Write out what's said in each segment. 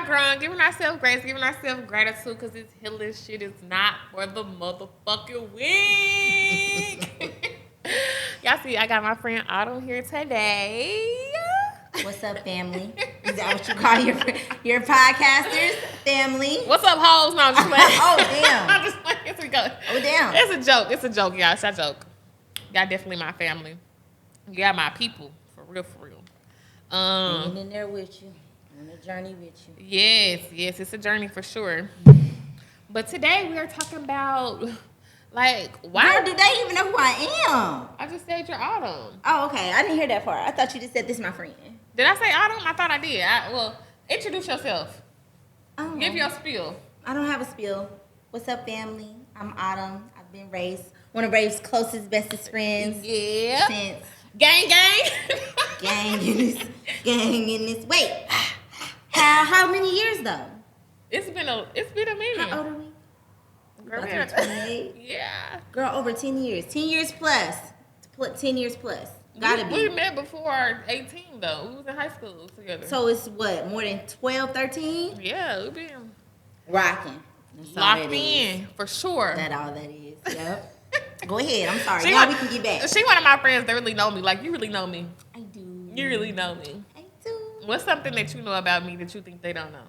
growing, giving ourselves grace, giving ourselves gratitude, because this healing shit is not for the motherfucking weak. Y'all see, I got my friend Autumn here today. What's up, family? Is that what you call your podcasters? Family? What's up, hoes? No, I'm just playing. Oh, damn. I'm just playing. Here we go. Oh, damn. It's a joke. It's a joke, y'all. It's a joke. Y'all definitely my family. Y'all my people. For real, for real. Being in there with you. On a journey with you. Yes, it's a journey for sure. But today we are talking about, like, why... Girl, do they even know who I am? I just said you're Autumn. Oh, okay. I didn't hear that part. I thought you just said this is my friend. Did I say Autumn? I thought I did. Well, introduce yourself. Oh. Give your spiel. I don't have a spiel. What's up, family? I'm Autumn. I've been one of Ray's closest, bestest friends. Yeah. Since Gang. gang in this. Wait. How many years though? It's been a minute. How old are we? Girl, About to be 28? Yeah. Girl, over 10 years. 10 years plus. 10 years plus. Gotta We be. met before 18 though. We was in high school together. So it's what, more than 12, 13? Yeah, we been Rocking. That's all locked that is. in for sure. That's all that is. Yep. Go ahead. I'm sorry. She Now one- we can get back. She one of my friends that really know me. Like, you really know me. I do. You really know me. I do. What's something that you know about me that you think they don't know?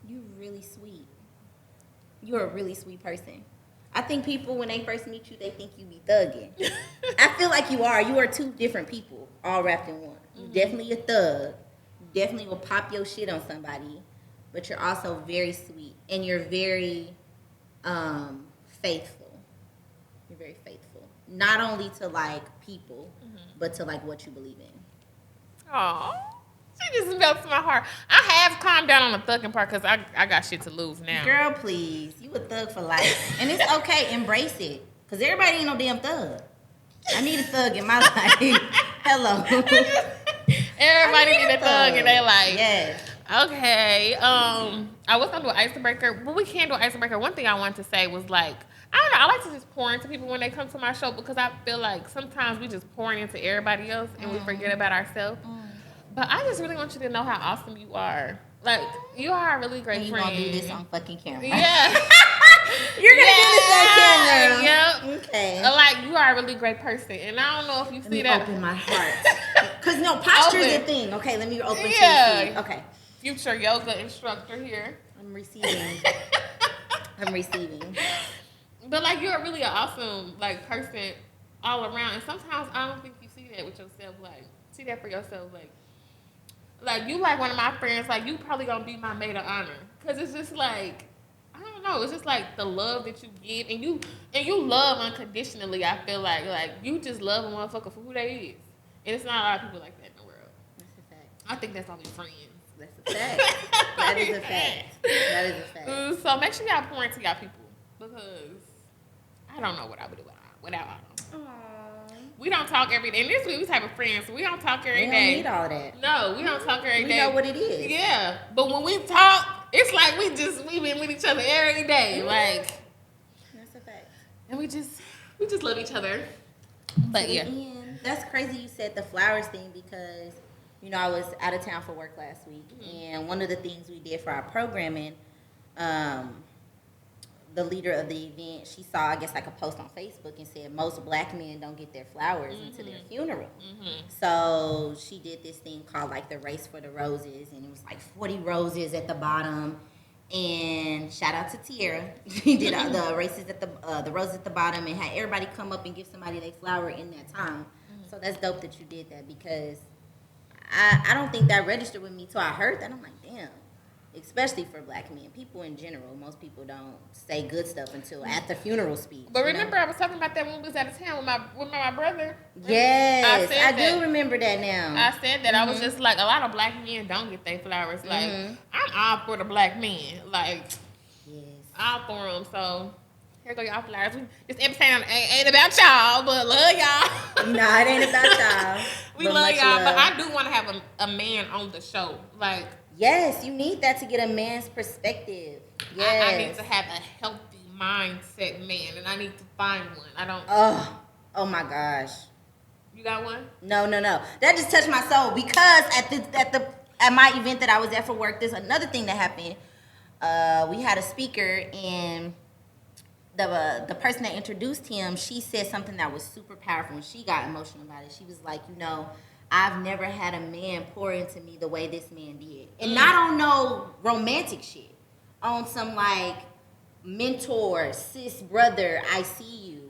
You really sweet. You're a really sweet person. I think people, when they first meet you, they think you be thugging. I feel like you are. You are two different people, all wrapped in one. You definitely a thug. You definitely will pop your shit on somebody, but you're also very sweet, and you're very faithful. You're very faithful, not only to like people, but to like what you believe in. Aw. She just melts my heart. I have calmed down on the thugging part because I got shit to lose now. Girl, please. You a thug for life. And it's okay. Embrace it. Because everybody ain't no damn thug. I need a thug in my life. Hello. Everybody need a thug in their life. Yes. Okay. I was gonna do an icebreaker, but we can't do an icebreaker. One thing I wanted to say was like, I don't know, I like to just pour into people when they come to my show because I feel like sometimes we just pouring into everybody else and we forget about ourselves. But I just really want you to know how awesome you are. Like, you are a really great And you friend. gonna do this on fucking camera. Yeah. You're gonna do this on camera. Yep. Okay. Like, you are a really great person. And I don't know if you Let see me that. open my heart. Because no, posture's a Open. thing. Okay, let me open to Yeah. you. Okay. Future yoga instructor here. I'm receiving. I'm receiving. But like, you're really an awesome like person all around, and sometimes I don't think you see that with yourself. Like, see that for yourself. Like you like one of my friends. Like, you probably gonna be my maid of honor, cause it's just like, I don't know. It's just like the love that you give, and you love unconditionally. I feel like you just love a motherfucker for who they is, and it's not a lot of people like that in the world. That's a fact. I think that's only friends. That's a fact. That is a fact. That is a fact. So make sure y'all pour into y'all people, because I don't know what I would do without them. Aww. We don't talk every day. And this we type of friends, so we don't talk every We day. don't need all that. No, we don't talk every day. We know what it is. Yeah, but when we talk, it's like we been with each other every day, like. That's a fact. And we just love each other. But yeah. And that's crazy you said the flowers thing because, you know, I was out of town for work last week. And one of the things we did for our programming, the leader of the event, she saw, I guess, like a post on Facebook and said most black men don't get their flowers into their funeral. So she did this thing called like the Race for the Roses, and it was like 40 roses at the bottom. And shout out to Tierra. She did the races at the roses at the bottom and had everybody come up and give somebody their flower in that time. So that's dope that you did that because I don't think that registered with me till I heard that. I'm like, damn. Especially for black men. People in general, most people don't say good stuff until at the funeral speech. But remember, I was talking about that when we was out of town with my brother. Yes, I that. do remember that now. I said that. I was just like, a lot of black men don't get their flowers. Like, I'm all for the black men. Like, Yes. all for them. So, here go y'all flowers. This episode ain't about y'all, but love y'all. Nah, it ain't about y'all. We but love much y'all, but love. I do want to have a man on the show. Like, Yes, you need that to get a man's perspective. Yes. I need to have a healthy mindset man, and I need to find one. I don't. Oh my gosh. You got one? No. That just touched my soul because at the at my event that I was at for work, there's another thing that happened. We had a speaker, and the person that introduced him, she said something that was super powerful, and she got emotional about it. She was like, I've never had a man pour into me the way this man did. And not on no romantic shit. On some like mentor, sis, brother, I see you.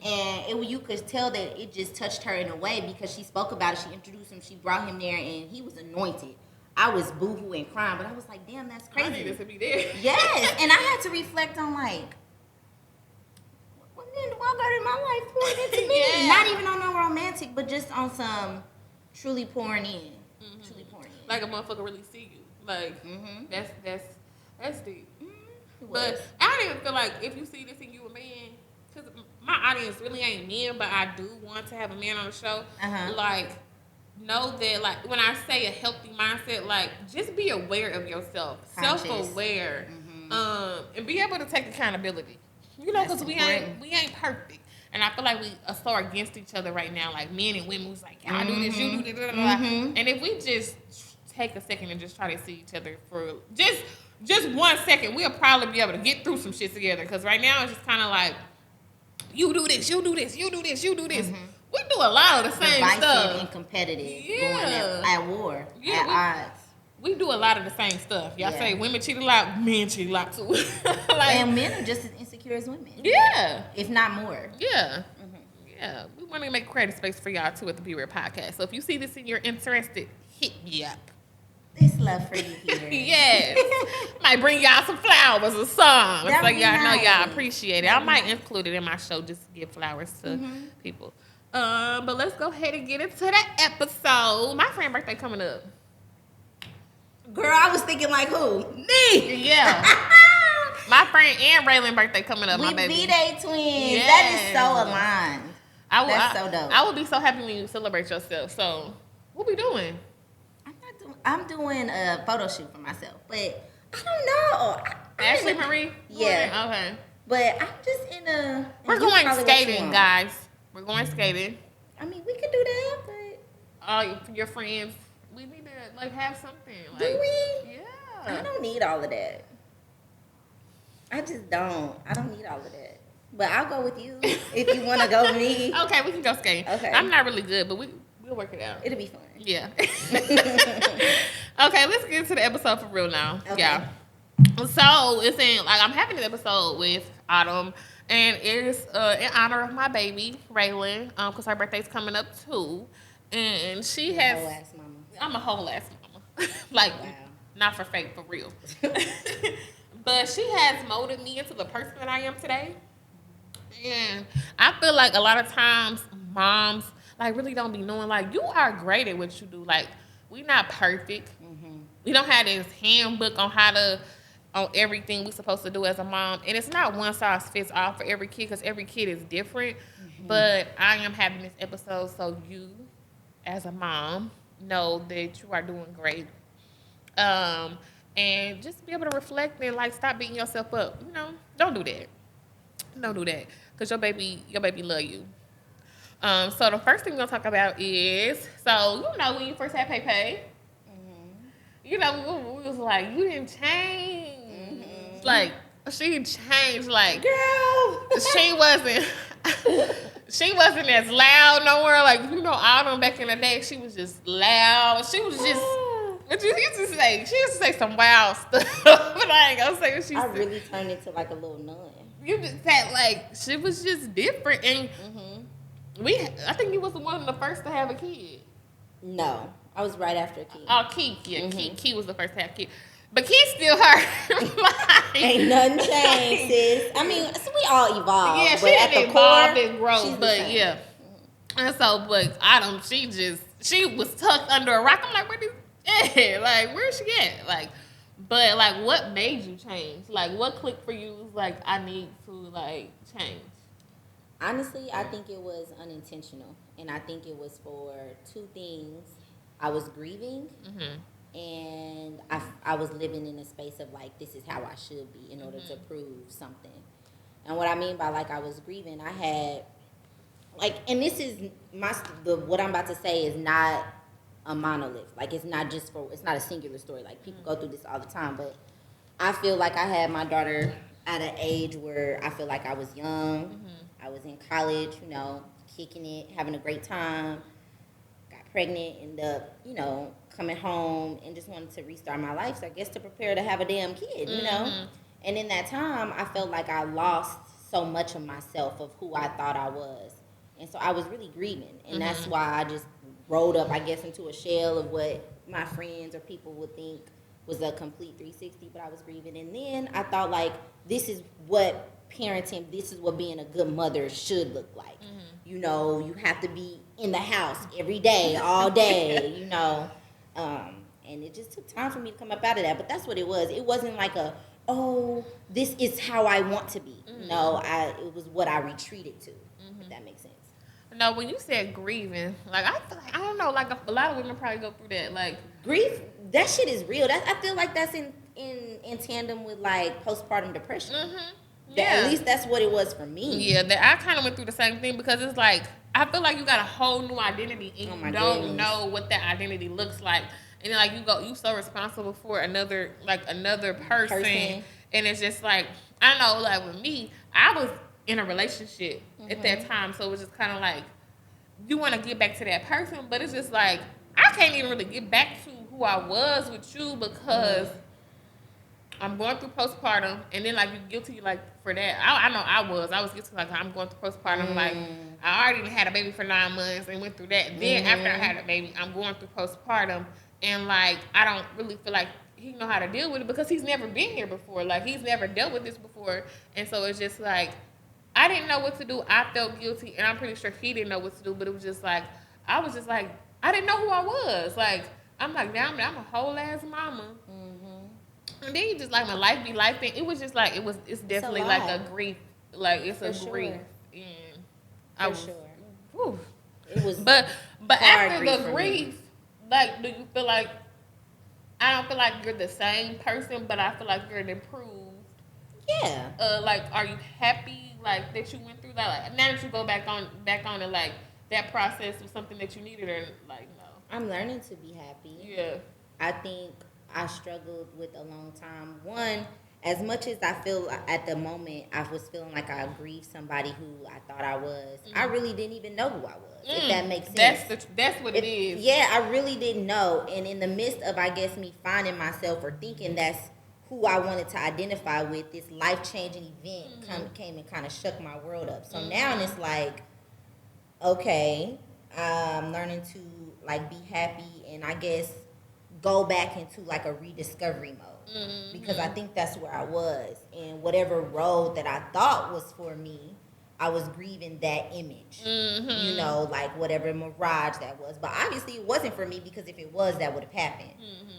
And you could tell that it just touched her in a way because she spoke about it. She introduced him. She brought him there, and he was anointed. I was boohooing, crying, but I was like, damn, that's crazy. I needed to be there. Yes, and I had to reflect on like, what men do I got in my life pouring into me? Yeah. Not even on no romantic, but just on some truly pouring in. Truly pouring in. Like a motherfucker really see you. Like that's deep. But But I don't even feel like if you see this and you a man, because my audience really ain't men, but I do want to have a man on the show. Like, know that, like, when I say a healthy mindset, like, just be aware of yourself, Conscious. self-aware, and be able to take accountability. You know, because we ain't perfect. And I feel like we are so against each other right now, like men and women. Who's like, I do this, you do this, blah, blah, blah. And if we just take a second and just try to see each other for just 1 second, we'll probably be able to get through some shit together. Because right now it's just kind of like, you do this, you do this, you do this, you do this. We do a lot of the same divisive stuff. and competitive, Yeah. going at war, Yeah, at odds. We do a lot of the same stuff. Y'all Yeah. say women cheat a lot, men cheat a lot too. Like, And men are just as insecure as women. yeah. If not more. Yeah. Yeah. We want to make a creative space for y'all too at the Be Real Podcast. So if you see this and you're interested, hit me up. This love for you here. Yes. Might bring y'all some flowers or songs. That So would be y'all know y'all nice. appreciate it. I might include it in my show just to give flowers to people. But let's go ahead and get into that episode. My friend's birthday coming up. Girl, I was thinking like who? Me. Yeah. My friend and Raylan's birthday coming up, We my baby. B-Day twins. Yes. That is so aligned. That's so dope. I would be so happy when you celebrate yourself. So, what we doing? I'm doing a photo shoot for myself, but I don't know. Ashley Marie? Yeah. Okay. But I'm just in a. We're you going probably what you skating, want. guys. We're going skating. I mean, we could do that, but All your friends. We need to like have something. Like, do we? Yeah. I don't need all of that. I just don't. I don't need all of that. But I'll go with you if you want to go with me. Okay, we can go skating. Okay. I'm not really good, but we'll work it out. It'll be fun. Yeah. Okay, let's get into the episode for real now. Okay. Yeah. So it's I'm having an episode with Autumn, and it's in honor of my baby Raylan, because her birthday's coming up too, and she has. Whole ass mama. I'm a whole ass mama, like Wow. not for fake, for real. But she has molded me into the person that I am today, and I feel like a lot of times moms like really don't be knowing like you are great at what you do. Like we not perfect. We don't have this handbook on on everything we're supposed to do as a mom. And it's not one size fits all for every kid because every kid is different. But I am having this episode so you, as a mom, know that you are doing great. And just be able to reflect and like stop beating yourself up. You know, don't do that. Don't do that. Because your baby love you. So the first thing we're gonna talk about is, so you know when you first had Pay, you know, we was like, you didn't change. Like, she changed, like, Girl. she wasn't as loud no more. Like, you know, Autumn back in the day, she was just loud. She was just, what you used to say? She used to say some wild stuff, but I ain't gonna say what she I said. really turned into like a little nun. You just said, like, she was just different. And I think you was one of the first to have a kid. No, I was right after a kid. Oh, Keith, yeah, Keith was the first to have a kid. But Keith still her. Like, Ain't nothing changed, sis. I mean, so we all evolve. yeah, but she at the didn't evolve core, and grow, she's the but same. yeah. And so, but Autumn, she was tucked under a rock. I'm like, where's she at? Like, but like, what made you change? Like, what clicked for you? Was like, I need to like change. Honestly, I think it was unintentional. And I think it was for two things. I was grieving, and I was living in a space of like, this is how I should be in order to prove something. And what I mean by like I was grieving, I had like, and this is what I'm about to say is not a monolith. Like it's not a singular story. Like people go through this all the time, but I feel like I had my daughter at an age where I feel like I was young. I was in college, kicking it, having a great time. Got pregnant, ended up, coming home and just wanted to restart my life. So I guess to prepare to have a damn kid, And in that time, I felt like I lost so much of myself, of who I thought I was. And so I was really grieving. And that's why I just rolled up, I guess, into a shell of what my friends or people would think was a complete 360, but I was grieving. And then I thought, like, this is what parenting, this is what being a good mother should look like. You have to be in the house every day, all day, And it just took time for me to come up out of that. But that's what it was. It wasn't like this is how I want to be. No, it was what I retreated to, if that makes sense. No, when you said grieving, like, I feel like, I don't know, like, a lot of women probably go through that. Like, grief, that shit is real. I feel like that's in tandem with, like, postpartum depression. Yeah. At least that's what it was for me. Yeah, I kind of went through the same thing because it's like, I feel like you got a whole new identity and you don't know what that identity looks like. And then, like, you so responsible for another person. And it's just like, I know, like, with me, I was in a relationship at that time. So it was just kind of like, you want to get back to that person, but it's just like, I can't even really get back to who I was with you because I'm going through postpartum, and then, like, you're guilty, like, for that. I know I was guilty, like, I'm going through postpartum, like, I already had a baby for 9 months and went through that. Then after I had a baby, I'm going through postpartum, and, like, I don't really feel like he know how to deal with it because he's never been here before. Like, he's never dealt with this before, and so it's just, like, I didn't know what to do. I felt guilty, and I'm pretty sure he didn't know what to do, but it was just, like, I was just, like, I didn't know who I was. Like, I'm like, damn, I'm a whole-ass mama. And then you just, like, my life be life thing. It was just, like, it's definitely, like, a grief. Like, it's a grief. And I was, whew. It was But after the grief, like, do you feel like, I don't feel like you're the same person, but I feel like you're improved. Yeah. Like, are you happy, like, that you went through that? Like, now that you go back on it, like, that process was something that you needed, or, like, no? I'm learning to be happy. Yeah. I think I struggled with a long time. One, as much as I feel at the moment I was feeling like I grieved somebody who I thought I was, I really didn't even know who I was, if that makes sense. That's what it is. Yeah, I really didn't know. And in the midst of, I guess, me finding myself or thinking that's who I wanted to identify with, this life-changing event came and kind of shook my world up. So now it's like, okay, I'm learning to, like, be happy and I guess go back into, like, a rediscovery mode. Because I think that's where I was. And whatever road that I thought was for me, I was grieving that image. Like whatever mirage that was. But obviously it wasn't for me because if it was, that would have happened.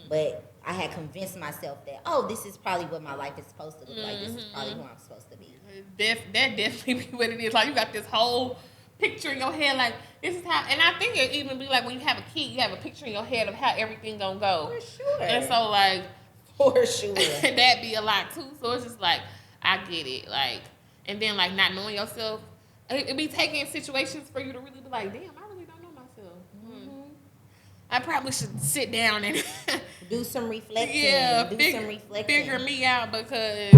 But I had convinced myself that, this is probably what my life is supposed to look like. This is probably who I'm supposed to be. That definitely be what it is. Like, you got this whole picture in your head, like, this is how, and I think it even be like when you have a kid, you have a picture in your head of how everything gonna go. For sure. And so, like, for sure. that be a lot too. So it's just like, I get it. Like, and then, like, not knowing yourself, it be taking situations for you to really be like, damn, I really don't know myself. I probably should sit down and do some reflecting. Yeah, figure me out because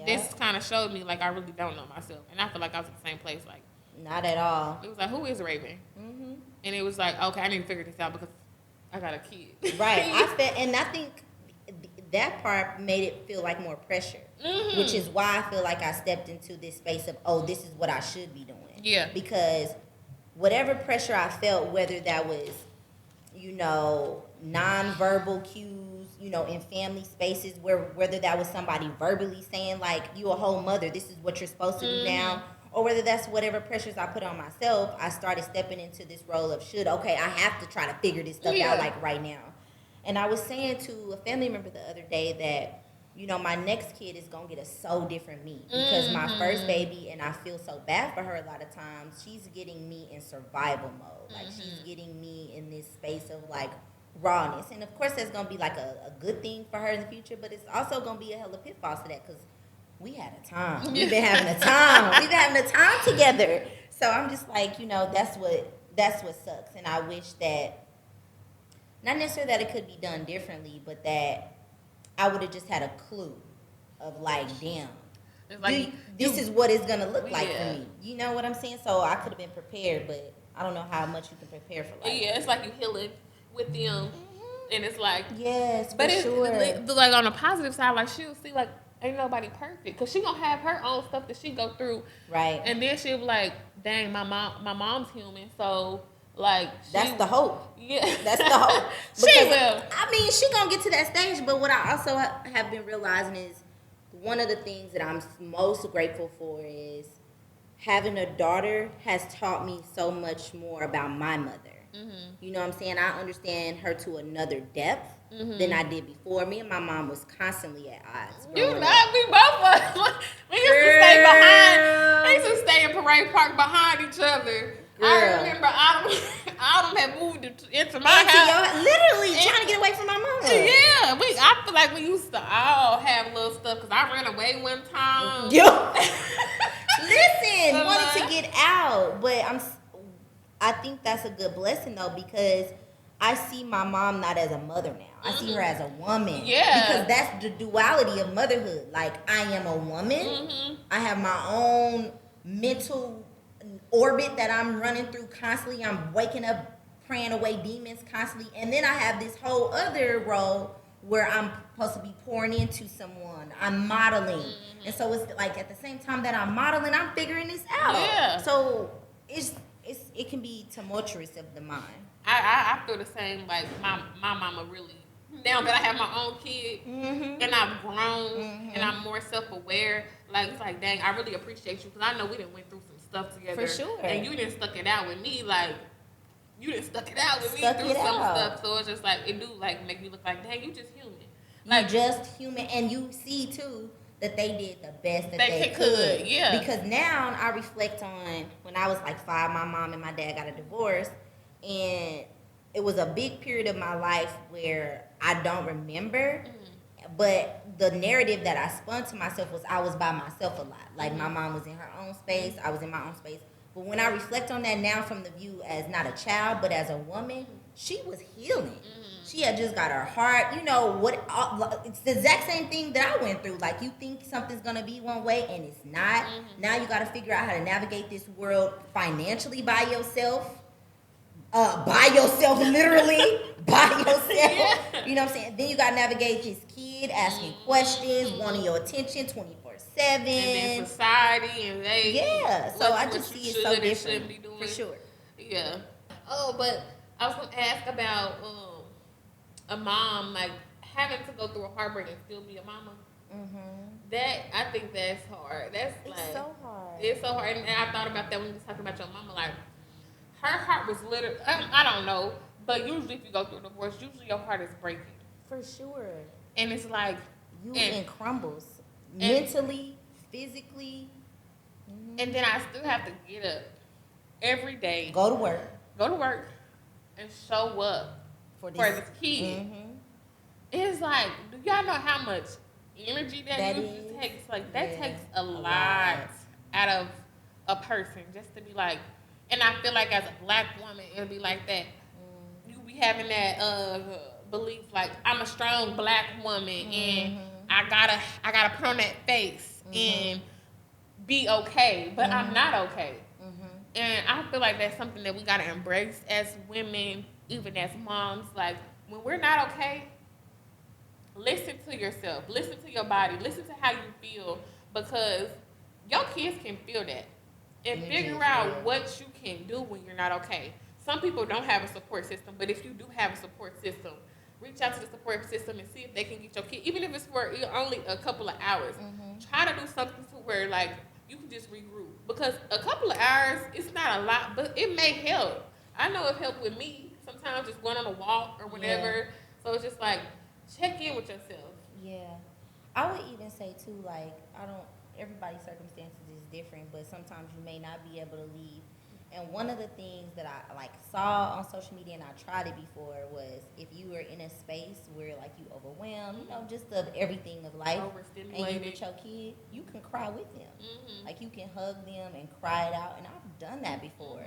this kind of showed me, like, I really don't know myself. And I feel like I was at the same place, like, not at all. It was like, who is Raven? And it was like, okay, I need to figure this out because I got a kid. Right. And I think that part made it feel like more pressure, which is why I feel like I stepped into this space of, this is what I should be doing. Yeah. Because whatever pressure I felt, whether that was, nonverbal cues, in family spaces, whether that was somebody verbally saying, like, you a whole mother, this is what you're supposed to do now, or whether that's whatever pressures I put on myself, I started stepping into this role of I have to try to figure this stuff out, like, right now. And I was saying to a family member the other day that, my next kid is going to get a so different me. Because my first baby, and I feel so bad for her a lot of times, she's getting me in survival mode. Like, she's getting me in this space of, like, rawness. And, of course, that's going to be, like, a good thing for her in the future, but it's also going to be a hell of pitfalls to that because we had a time. We've been having a time. We've been having a time together. So I'm just like, that's what sucks. And I wish that not necessarily that it could be done differently, but that I would have just had a clue of like, damn, like this is what it's gonna look like yeah. for me. You know what I'm saying? So I could have been prepared, but I don't know how much you can prepare for life. Yeah, it's like you healing with them, and it's like yes, but for sure. Like on the positive side, like she'll see like ain't nobody perfect because she gonna have her own stuff that she go through, right? And then she'll be like, dang, my mom's human, so like that's the hope. Yeah, that's the hope. She will. I mean, she gonna get to that stage, but what I also have been realizing is one of the things that I'm most grateful for is having a daughter has taught me so much more about my mother. Mm-hmm. You know what I'm saying? I understand her to another depth than I did before. Me and my mom was constantly at odds. You know, we both was. We used to stay behind. We used to stay in Parade Park behind each other. Girl. I remember Autumn had moved into my house. Literally trying to get away from my mom. Yeah, I feel like we used to all have little stuff because I ran away one time. Listen, wanted to get out, but I think that's a good blessing though, because I see my mom not as a mother now. I see her as a woman. Yeah. Because that's the duality of motherhood. Like, I am a woman. I have my own mental orbit that I'm running through constantly. I'm waking up, praying away demons constantly. And then I have this whole other role where I'm supposed to be pouring into someone. I'm modeling. And so it's like at the same time that I'm modeling, I'm figuring this out. Yeah. So it can be tumultuous of the mind. I feel the same. Like my mama really. Now that I have my own kid and I've grown and I'm more self-aware, like it's like, dang, I really appreciate you because I know we done went through some stuff together. For sure. And you didn't stuck it out with me, like you didn't stuck it out with me through some stuff. So it's just like it do like make me look like, dang, you just human. Like you're just human, and you see too that they did the best that they could. Yeah. Because now I reflect on when I was like 5, my mom and my dad got a divorce, and it was a big period of my life where I don't remember, but the narrative that I spun to myself was I was by myself a lot. Like my mom was in her own space, I was in my own space. But when I reflect on that now from the view as not a child, but as a woman, she was healing. She had just got her heart, you know, it's the exact same thing that I went through. Like, you think something's going to be one way and it's not. Now you got to figure out how to navigate this world financially by yourself. Literally, by yourself. Yeah. You know what I'm saying? Then you got to navigate this kid asking questions, wanting your attention 24/7. And then society and they. Yeah, so I just see it so different. Be doing. For sure. Yeah. Oh, but I was going to ask about a mom, like, having to go through a heartbreak and still be a mama. That, I think that's hard. It's so hard. It's so hard. And I thought about that when you were talking about your mama. Like, her heart was literally, I don't know, but usually if you go through a divorce, usually your heart is breaking. For sure. And it's like. You in crumbles. Mentally, physically. And then I still have to get up every day. Go to work. And show up for this kid. It's like, do y'all know how much energy that usually takes? Like, that takes a lot out of a person just to be like, and I feel like as a black woman, it'll be like that. You be having that belief, like, I'm a strong black woman and I gotta put on that face and be okay, but I'm not okay. And I feel like that's something that we gotta embrace as women, even as moms. Like, when we're not okay, listen to yourself, listen to your body, listen to how you feel, because your kids can feel that and figure out what you can do when you're not okay. Some people don't have a support system, but if you do have a support system, reach out to the support system and see if they can get your kid, even if it's for only a couple of hours. Try to do something to where, like, you can just regroup. Because a couple of hours, it's not a lot, but it may help. I know it helped with me. Sometimes just going on a walk or whatever. Yeah. So it's just like, check in with yourself. Yeah. I would even say, too, like, everybody's circumstances is different, but sometimes you may not be able to leave. And one of the things that I saw on social media, and I tried it before, was if you were in a space where like you overwhelmed, just of everything of life, and you with your kid, you can cry with them. Like, you can hug them and cry it out, and I've done that before.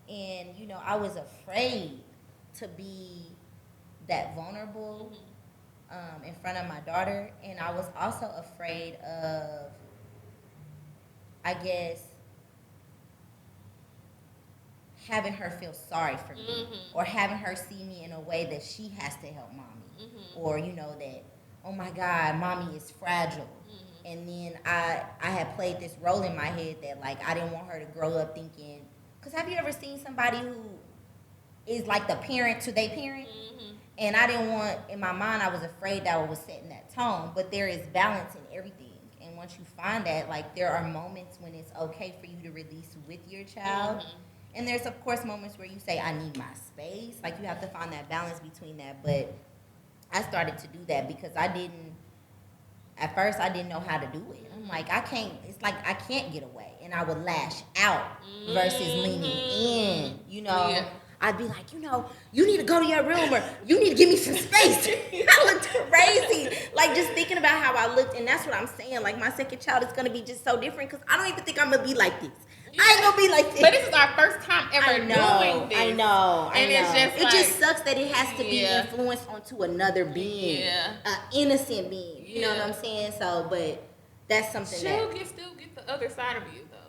And I was afraid to be that vulnerable in front of my daughter, and I was also afraid of, I guess, having her feel sorry for me, or having her see me in a way that she has to help mommy, or that, oh my God, mommy is fragile. And then I had played this role in my head that, like, I didn't want her to grow up thinking, because have you ever seen somebody who is like the parent to their parent? And I didn't want, in my mind, I was afraid that I was setting that tone. But there is balance in everything. And once you find that, like, there are moments when it's okay for you to release with your child. And there's, of course, moments where you say, I need my space. Like, you have to find that balance between that. But I started to do that because at first, I didn't know how to do it. I'm like, it's like I can't get away. And I would lash out versus leaning in, Yeah. I'd be like, you need to go to your room, or you need to give me some space. I looked crazy. Like, just thinking about how I looked. And that's what I'm saying. Like, my second child is going to be just so different because I don't even think I'm going to be like this. I ain't going to be like this. But this is our first time ever doing this. I know. It just sucks that it has to be influenced onto another being. An innocent being. You know what I'm saying? So, but that's something still get the other side of you, though.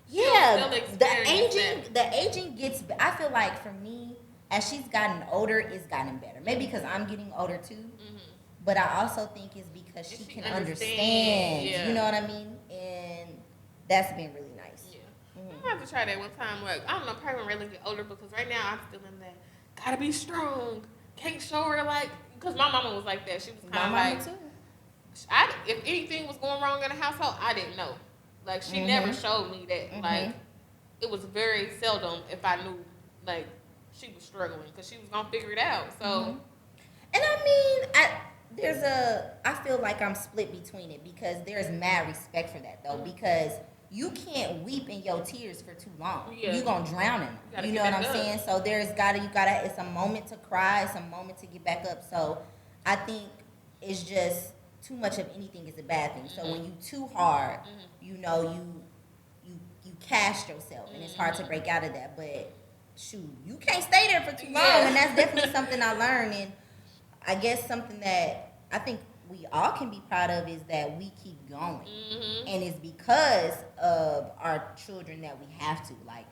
Yeah, the aging gets. I feel like for me, as she's gotten older, it's gotten better. Maybe because I'm getting older too, but I also think it's because she can understand. Yeah. You know what I mean? And that's been really nice. Yeah, I'm gonna have to try that one time. Like, I don't know, probably when Raylan get older, because right now I'm still in that. Gotta be strong. Can't show her like, because my mama was like that. She was kind of like, too. If anything was going wrong in the household, I didn't know. Like, she never showed me that. Like, it was very seldom if I knew, like, she was struggling, because she was going to figure it out. So. And I mean, I feel like I'm split between it, because there's mad respect for that, though, because you can't weep in your tears for too long. Yeah. You're going to drown in them. You know what I'm saying? So it's a moment to cry. It's a moment to get back up. So I think it's just too much of anything is a bad thing. So when you too hard, you cast yourself, and it's hard to break out of that. But shoot, you can't stay there for too long, and that's definitely something I learned. And I guess something that I think we all can be proud of is that we keep going, and it's because of our children that we have to. Like,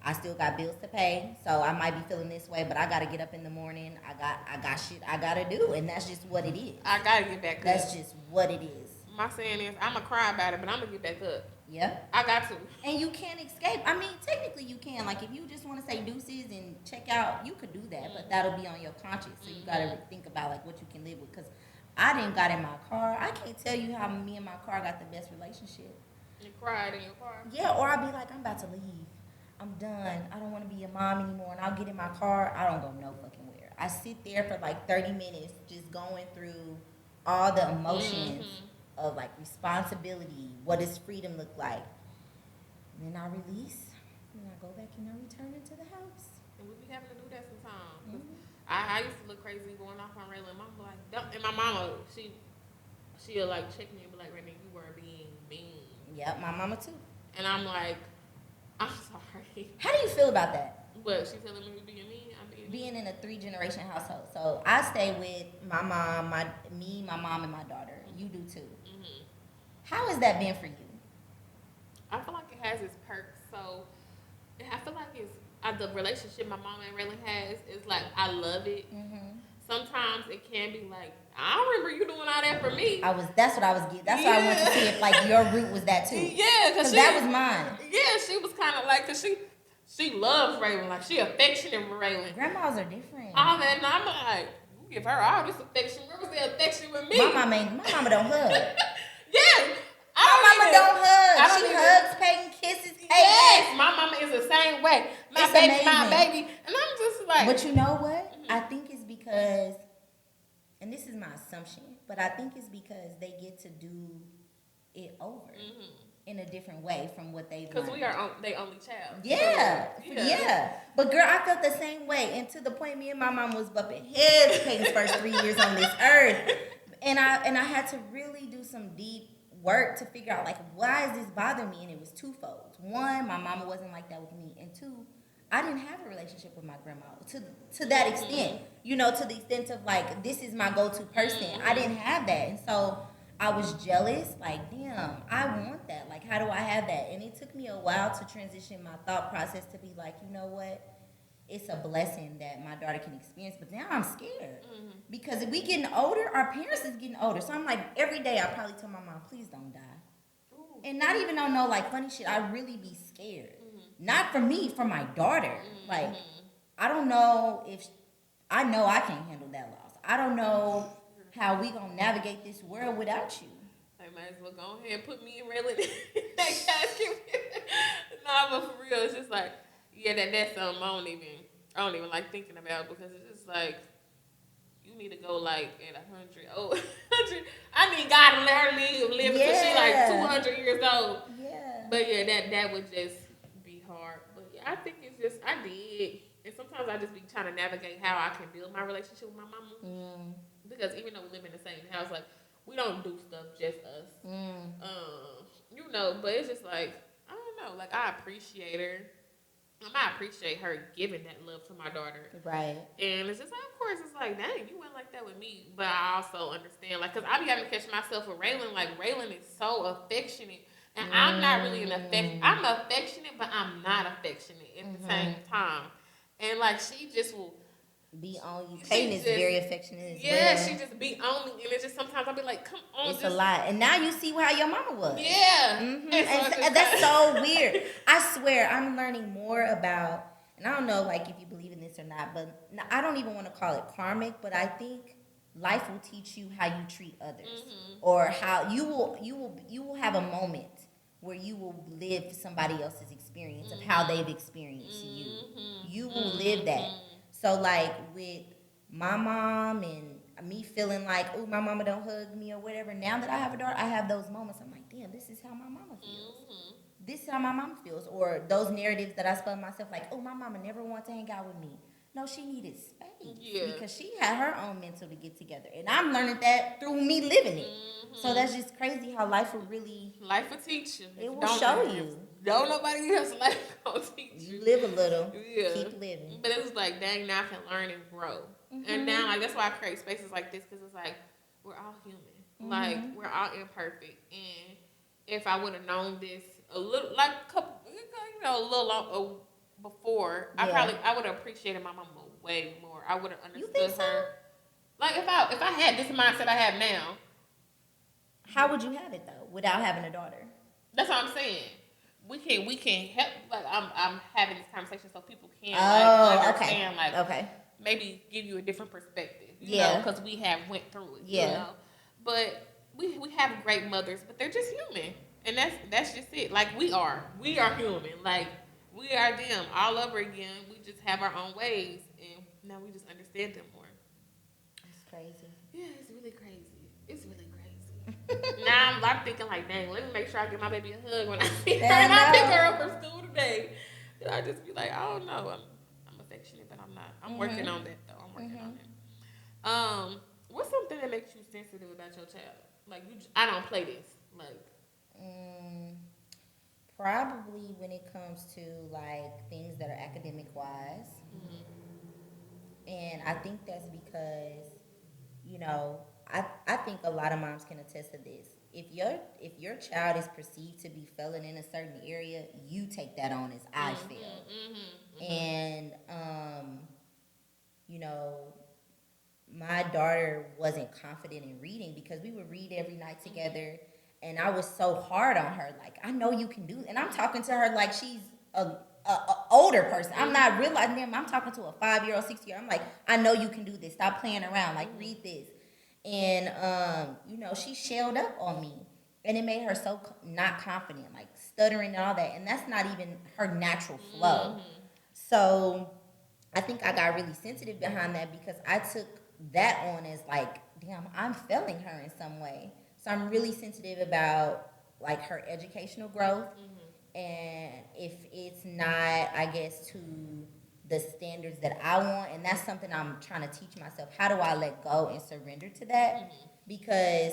I still got bills to pay, so I might be feeling this way, but I gotta get up in the morning. I got shit I gotta do, and that's just what it is. I gotta get back up. That's just what it is. My saying is, I'm gonna cry about it, but I'm gonna get back up. Yeah. I got to. And you can't escape. I mean, technically you can. Like, if you just want to say deuces and check out, you could do that, but that'll be on your conscience. So you gotta think about, like, what you can live with. Because I didn't got in my car. I can't tell you how me and my car got the best relationship. You cried in your car? Yeah, or I'll be like, I'm about to leave. I'm done. I don't want to be a mom anymore. And I'll get in my car. I don't go no fucking where. I sit there for like 30 minutes just going through all the emotions of, like, responsibility. What does freedom look like? And then I release. And I go back and I return into the house. And we be having to do that sometimes. I used to look crazy going off on Raylan. Mom like, don't, and my mama, she'll like check me and be like, Renee, you were being mean. Yep, my mama too. And I'm like, I'm sorry. How do you feel about that? What, she telling me to be mean? I'm being in a 3-generation household. So I stay with my mom, my mom, and my daughter. You do too. How has that been for you? I feel like it has its perks. So I feel like it's the relationship my mom and Raylan has is like, I love it. Sometimes it can be like, I don't remember you doing all that for me. That's what I was getting. That's why I wanted to see if, like, your root was that too. Yeah, because that was mine. Yeah, she was kind of like, because she loves Raylan. Like, she affectionate with Raylan. Grandmas are different. All that, and I'm like, you give her all this affection. Where was the affection with me? My mama don't hug. Yeah. My mama don't hug. She hugs, Peyton, kisses. Yes, my mama is the same way. My baby. And I'm just like. But you know what? I think it's because, and this is my assumption, but I think it's because they get to do it over in a different way from what they've learned. Because we are their only child. Yeah. But girl, I felt the same way, and to the point me and my mom was bumping heads Peyton's first 3 years on this earth. And I had to really do some deep work to figure out, like, why is this bothering me? And it was twofold. One, my mama wasn't like that with me, and two, I didn't have a relationship with my grandma to that extent. You know, to the extent of like, this is my go-to person. I didn't have that. And so I was jealous, like, damn, I want that. Like, how do I have that? And it took me a while to transition my thought process to be like, you know what? It's a blessing that my daughter can experience, but now I'm scared. Because if we getting older, our parents is getting older. So I'm like, every day I probably tell my mom, please don't die. And not even on no like funny shit, I really be scared. Not for me, for my daughter. Like, I don't know if, I know I can't handle that loss. I don't know how we gonna navigate this world without you. I might as well go ahead and put me and Raylan in that casket. Nah, but for real, it's just like, yeah, that's something I don't even like thinking about, because it's just like, you need to go like at 100. Oh, 100. I need God to let her live until she like 200 years old. Yeah. But yeah, that would just be hard. But yeah, I think it's just, I did. And sometimes I just be trying to navigate how I can build my relationship with my mama. Because even though we live in the same house, like, we don't do stuff just us. You know, but it's just like, I don't know, like, I appreciate her. I appreciate her giving that love to my daughter. Right. And it's just like, of course, it's like, dang, you went like that with me. But I also understand, like, because I be having to catch myself with Raylan. Like, Raylan is so affectionate. And I'm not really I'm affectionate, but I'm not affectionate at the same time. And, like, she just will be on you. Peyton is very affectionate as well. Yeah, she just be on me. And it's just sometimes I'll be like, come on. It's a lot. And now you see how your mama was. Yeah. And that's so weird. I swear, I'm learning more about, and I don't know like if you believe in this or not, but I don't even want to call it karmic, but I think life will teach you how you treat others. Or how you will have a moment where you will live somebody else's experience of how they've experienced you. You will live that. So, like, with my mom and me feeling like, oh, my mama don't hug me or whatever, now that I have a daughter, I have those moments. I'm like, damn, this is how my mama feels. This is how my mama feels. Or those narratives that I spun myself, like, oh, my mama never wanted to hang out with me. No, she needed space. Yeah. Because she had her own mental to get together. And I'm learning that through me living it. So that's just crazy how life will really... Life will teach you. It will show you. Don't nobody else life gonna teach you. You live a little. Yeah. Keep living. But it was like, dang, now I can learn and grow. And now, like, that's why I create spaces like this, because it's like, we're all human. Like, we're all imperfect. And if I would have known this a little, like, a little before, I would have appreciated my mama way more. I would have understood you think so? her. Like, if I had this mindset I have now. How would you have it, though, without having a daughter? That's what I'm saying. We can help. Like, I'm having this conversation so people can understand. Okay. Like, maybe give you a different perspective. You know, because we have went through it. Yeah. You know? But we have great mothers, but they're just human, and that's just it. Like, we are human. Like, we are them all over again. We just have our own ways, and now we just understand them more. It's crazy. Yeah, it's really crazy. It's really crazy. Now I'm thinking like, dang, let me make sure I give my baby a hug when I see her, and I pick her up from school today. And I just be like, I don't know, I'm affectionate, but I'm not. I'm working on that though. I'm working on it. What's something that makes you sensitive about your child? Like, I don't play this. Like, probably when it comes to like things that are academic wise, and I think that's because, you know, I think a lot of moms can attest to this. If your child is perceived to be failing in a certain area, you take that on as I failed. And you know, my daughter wasn't confident in reading because we would read every night together, and I was so hard on her. Like, I know you can do it. And I'm talking to her like she's a older person. I'm not realizing them. I'm talking to a 5-year-old, 6-year-old. I'm like, I know you can do this. Stop playing around. Like, read this. And, you know, she shelled up on me. And it made her so not confident, like stuttering and all that. And that's not even her natural flow. So I think I got really sensitive behind that because I took that on as like, damn, I'm failing her in some way. So I'm really sensitive about like her educational growth. And if it's not, I guess, to the standards that I want, and that's something I'm trying to teach myself. How do I let go and surrender to that? Because,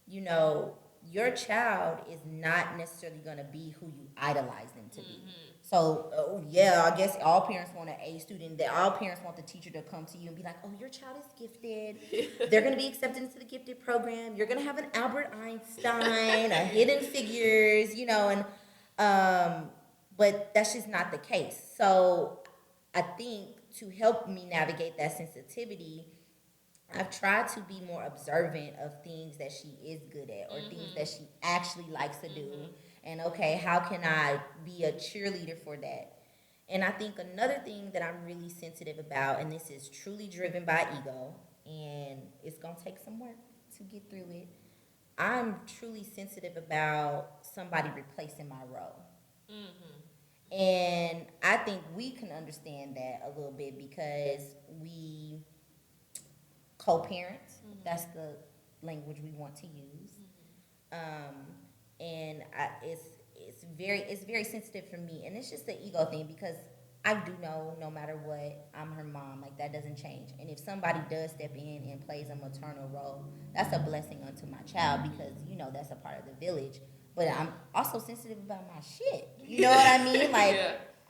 you know, your child is not necessarily going to be who you idolize them to be. So, I guess all parents want an A student. That all parents want the teacher to come to you and be like, "Oh, your child is gifted. They're going to be accepted into the gifted program. You're going to have an Albert Einstein, a Hidden Figures, and but that's just not the case. So, I think to help me navigate that sensitivity, I've tried to be more observant of things that she is good at or things that she actually likes to do. And okay, how can I be a cheerleader for that? And I think another thing that I'm really sensitive about, and this is truly driven by ego, and it's going to take some work to get through it. I'm truly sensitive about somebody replacing my role. And I think we can understand that a little bit because we co-parent. That's the language we want to use. And it's very sensitive for me, and it's just the ego thing because I do know no matter what, I'm her mom. Like that doesn't change. And if somebody does step in and plays a maternal role, that's a blessing unto my child because that's a part of the village. But I'm also sensitive about my shit. You know what I mean? Like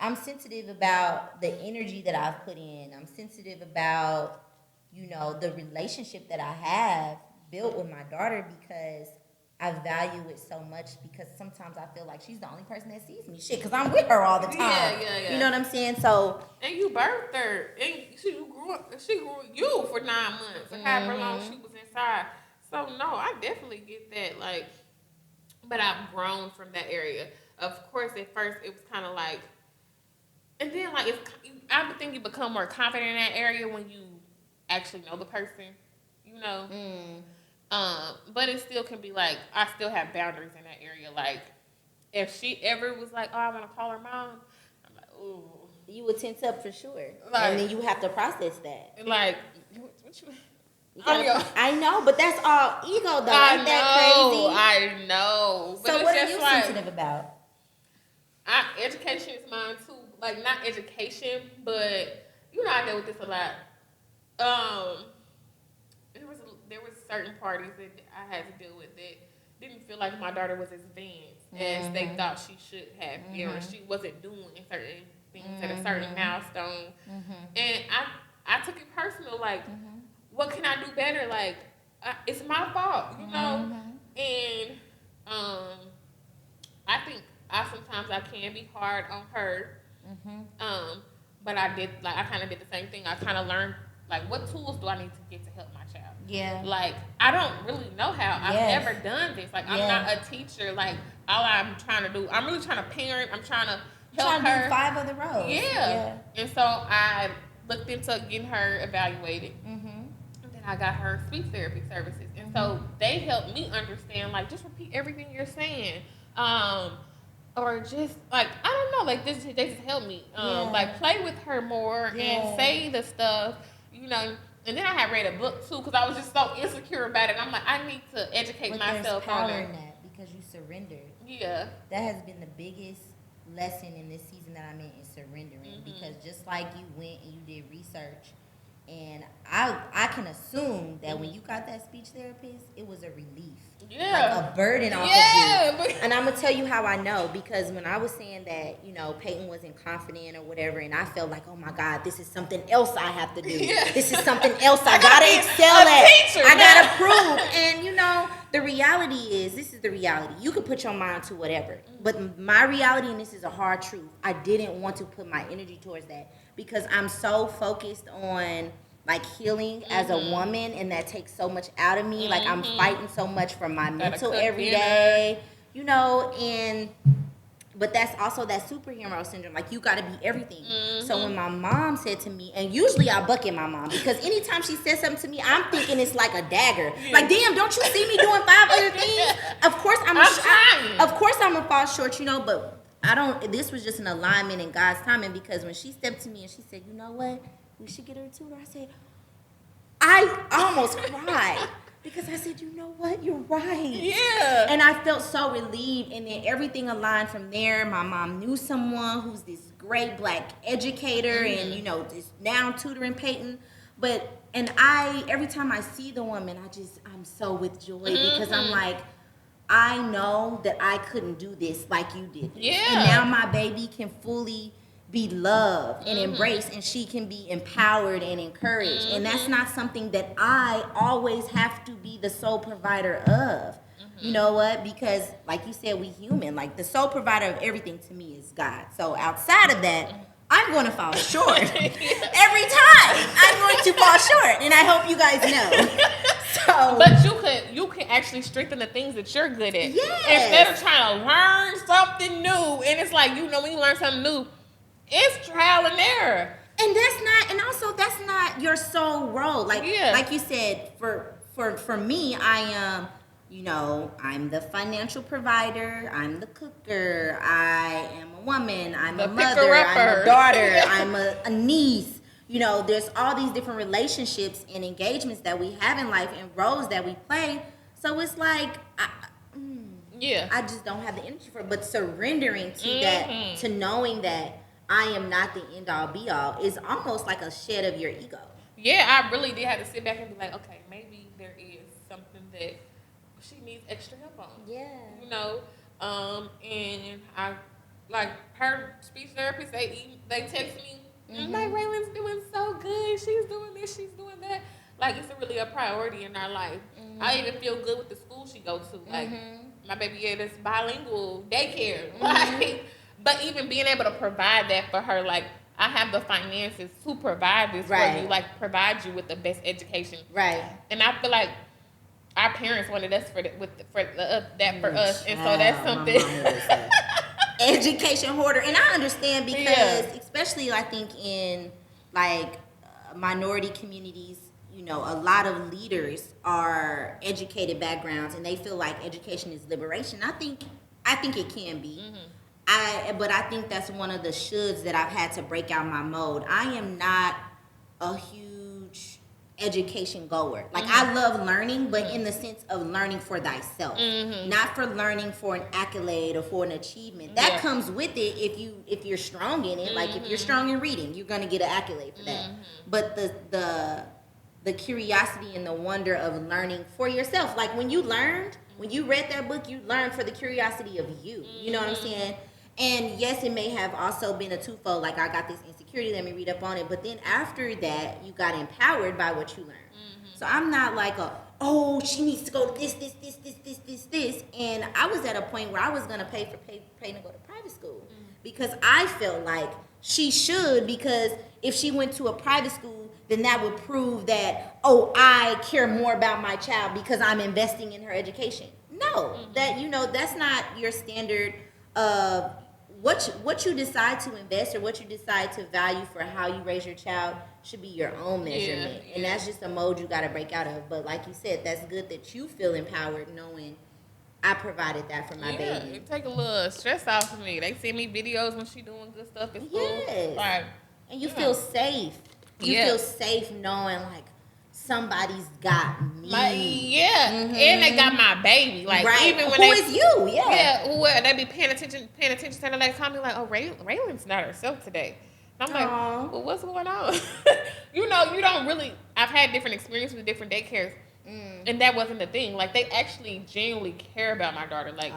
I'm sensitive about the energy that I've put in. I'm sensitive about the relationship that I have built with my daughter because I value it so much because sometimes I feel like she's the only person that sees me. Shit, because I'm with her all the time. Yeah. You know what I'm saying? So. And you birthed her. And she grew you for 9 months. And however long she was inside. So, no, I definitely get that. Like, but I've grown from that area. Of course, at first, it was kind of like. And then, like, I think you become more confident in that area when you actually know the person, but it still can be like I still have boundaries in that area. Like if she ever was like, "Oh, I want to call her mom," I'm like, "Ooh." You would tense up for sure, and then you have to process that. Like, what you? I know, but that's all ego, though. Ain't that crazy? I know. But so what are you sensitive about? Education is mine too. Like not education, but I deal with this a lot. There was certain parties that I had to deal with that didn't feel like my daughter was as advanced as they thought she should have, or she wasn't doing certain things at a certain milestone. And I took it personal, like, what can I do better? Like, it's my fault, And I think sometimes I can be hard on her. But I kind of did the same thing. I kind of learned, like, what tools do I need to get to help my child? Yeah. Like, I don't really know how. I've never done this. Like, I'm not a teacher. Like, all I'm trying to do, I'm really trying to parent. I'm trying to help her. Do 5 other roles. Yeah. And so I looked into getting her evaluated. And then I got her speech therapy services. And so they helped me understand, like, just repeat everything you're saying. Or just, like, I don't know, like, they just helped me. Like, play with her more and say the stuff, And then I had read a book, too, because I was just so insecure about it. And I'm like, I need to educate myself on it. There's power in that because you surrendered. Yeah. That has been the biggest lesson in this season that I'm in is surrendering. Because just like you went and you did research, and I can assume that when you got that speech therapist, it was a relief. Yeah. Like a burden off of you. And I'm going to tell you how I know. Because when I was saying that, Peyton wasn't confident or whatever, and I felt like, oh my God, this is something else I have to do. Yeah. This is something else I got to excel at. I got to prove. And, the reality is, this is the reality. You can put your mind to whatever. But my reality, and this is a hard truth, I didn't want to put my energy towards that. Because I'm so focused on like healing as a woman, and that takes so much out of me. Like I'm fighting so much for my mental every day, but that's also that superhero syndrome. Like you gotta be everything. So when my mom said to me, and usually I bucket my mom because anytime she says something to me, I'm thinking it's like a dagger. Like, damn, don't you see me doing 5 other things? Of course I'm gonna fall short, but I don't. This was just an alignment in God's timing because when she stepped to me and she said, "You know what? We should get her a tutor." I said, I almost cried because I said, "You know what? You're right." Yeah. And I felt so relieved, and then everything aligned from there. My mom knew someone who's this great Black educator, and is now tutoring Peyton. And every time I see the woman, I'm so with joy because I'm like, I know that I couldn't do this like you did. Yeah. And now my baby can fully be loved and embraced, and she can be empowered and encouraged. And that's not something that I always have to be the sole provider of. You know what? Because like you said, we human. Like the sole provider of everything to me is God. So outside of that, I'm going to fall short. Every time I'm going to fall short. And I hope you guys know. So, but you can actually strengthen the things that you're good at. Yes. Instead of trying to learn something new. And it's like, you know, when you learn something new, it's trial and error. And that's not your sole role. Like you said, for me, I am, you know, I'm the financial provider, I'm the cooker, I am a woman, I'm a mother, I'm a daughter, I'm a niece. You know, there's all these different relationships and engagements that we have in life and roles that we play. So it's like, I just don't have the energy for it. But surrendering to that, to knowing that I am not the end all be all, is almost like a shed of your ego. Yeah, I really did have to sit back and be like, okay, maybe there is something that she needs extra help on. Yeah. You know, and I, like, her speech therapist, they text me, like, Raylan's doing so good. She's doing this, she's doing that. Like, it's really a priority in our life. I even feel good with the school she goes to. Like, my baby had this bilingual daycare. Like, but even being able to provide that for her, like, I have the finances to provide this for you, like, provide you with the best education. Right. And I feel like our parents wanted us for that for us, and so that's something. Education hoarder, and I understand because, especially I think in like minority communities, you know, a lot of leaders are educated backgrounds, and they feel like education is liberation. I think it can be. But I think that's one of the shoulds that I've had to break out my mode. I am not a huge education goer. Like, I love learning, but in the sense of learning for thyself, not for learning for an accolade or for an achievement. That comes with it if you're strong in it. Like, if you're strong in reading, you're gonna get an accolade for that. But the curiosity and the wonder of learning for yourself. Like, when you read that book, you learned for the curiosity of you. You know what I'm saying? And yes, it may have also been a twofold, like, I got this insecurity, let me read up on it. But then after that, you got empowered by what you learned. So I'm not like she needs to go to this. And I was at a point where I was going to pay to go to private school. Because I felt like she should, because if she went to a private school, then that would prove that, I care more about my child because I'm investing in her education. No, that's not your standard of what you decide to invest or what you decide to value for how you raise your child should be your own measurement. And that's just a mode you got to break out of. But like you said, that's good that you feel empowered knowing I provided that for my baby. It take a little stress off of me. They send me videos when she doing good stuff at school. Yes. Like, and you feel safe. You feel safe knowing, like, somebody's got me. And they got my baby. Like, even when is you? Yeah, they be paying attention to her. They call me like, Raylan's not herself today. And I'm like, well, what's going on? You know, you don't really. I've had different experiences with different daycares, and that wasn't the thing. Like, they actually genuinely care about my daughter. Like,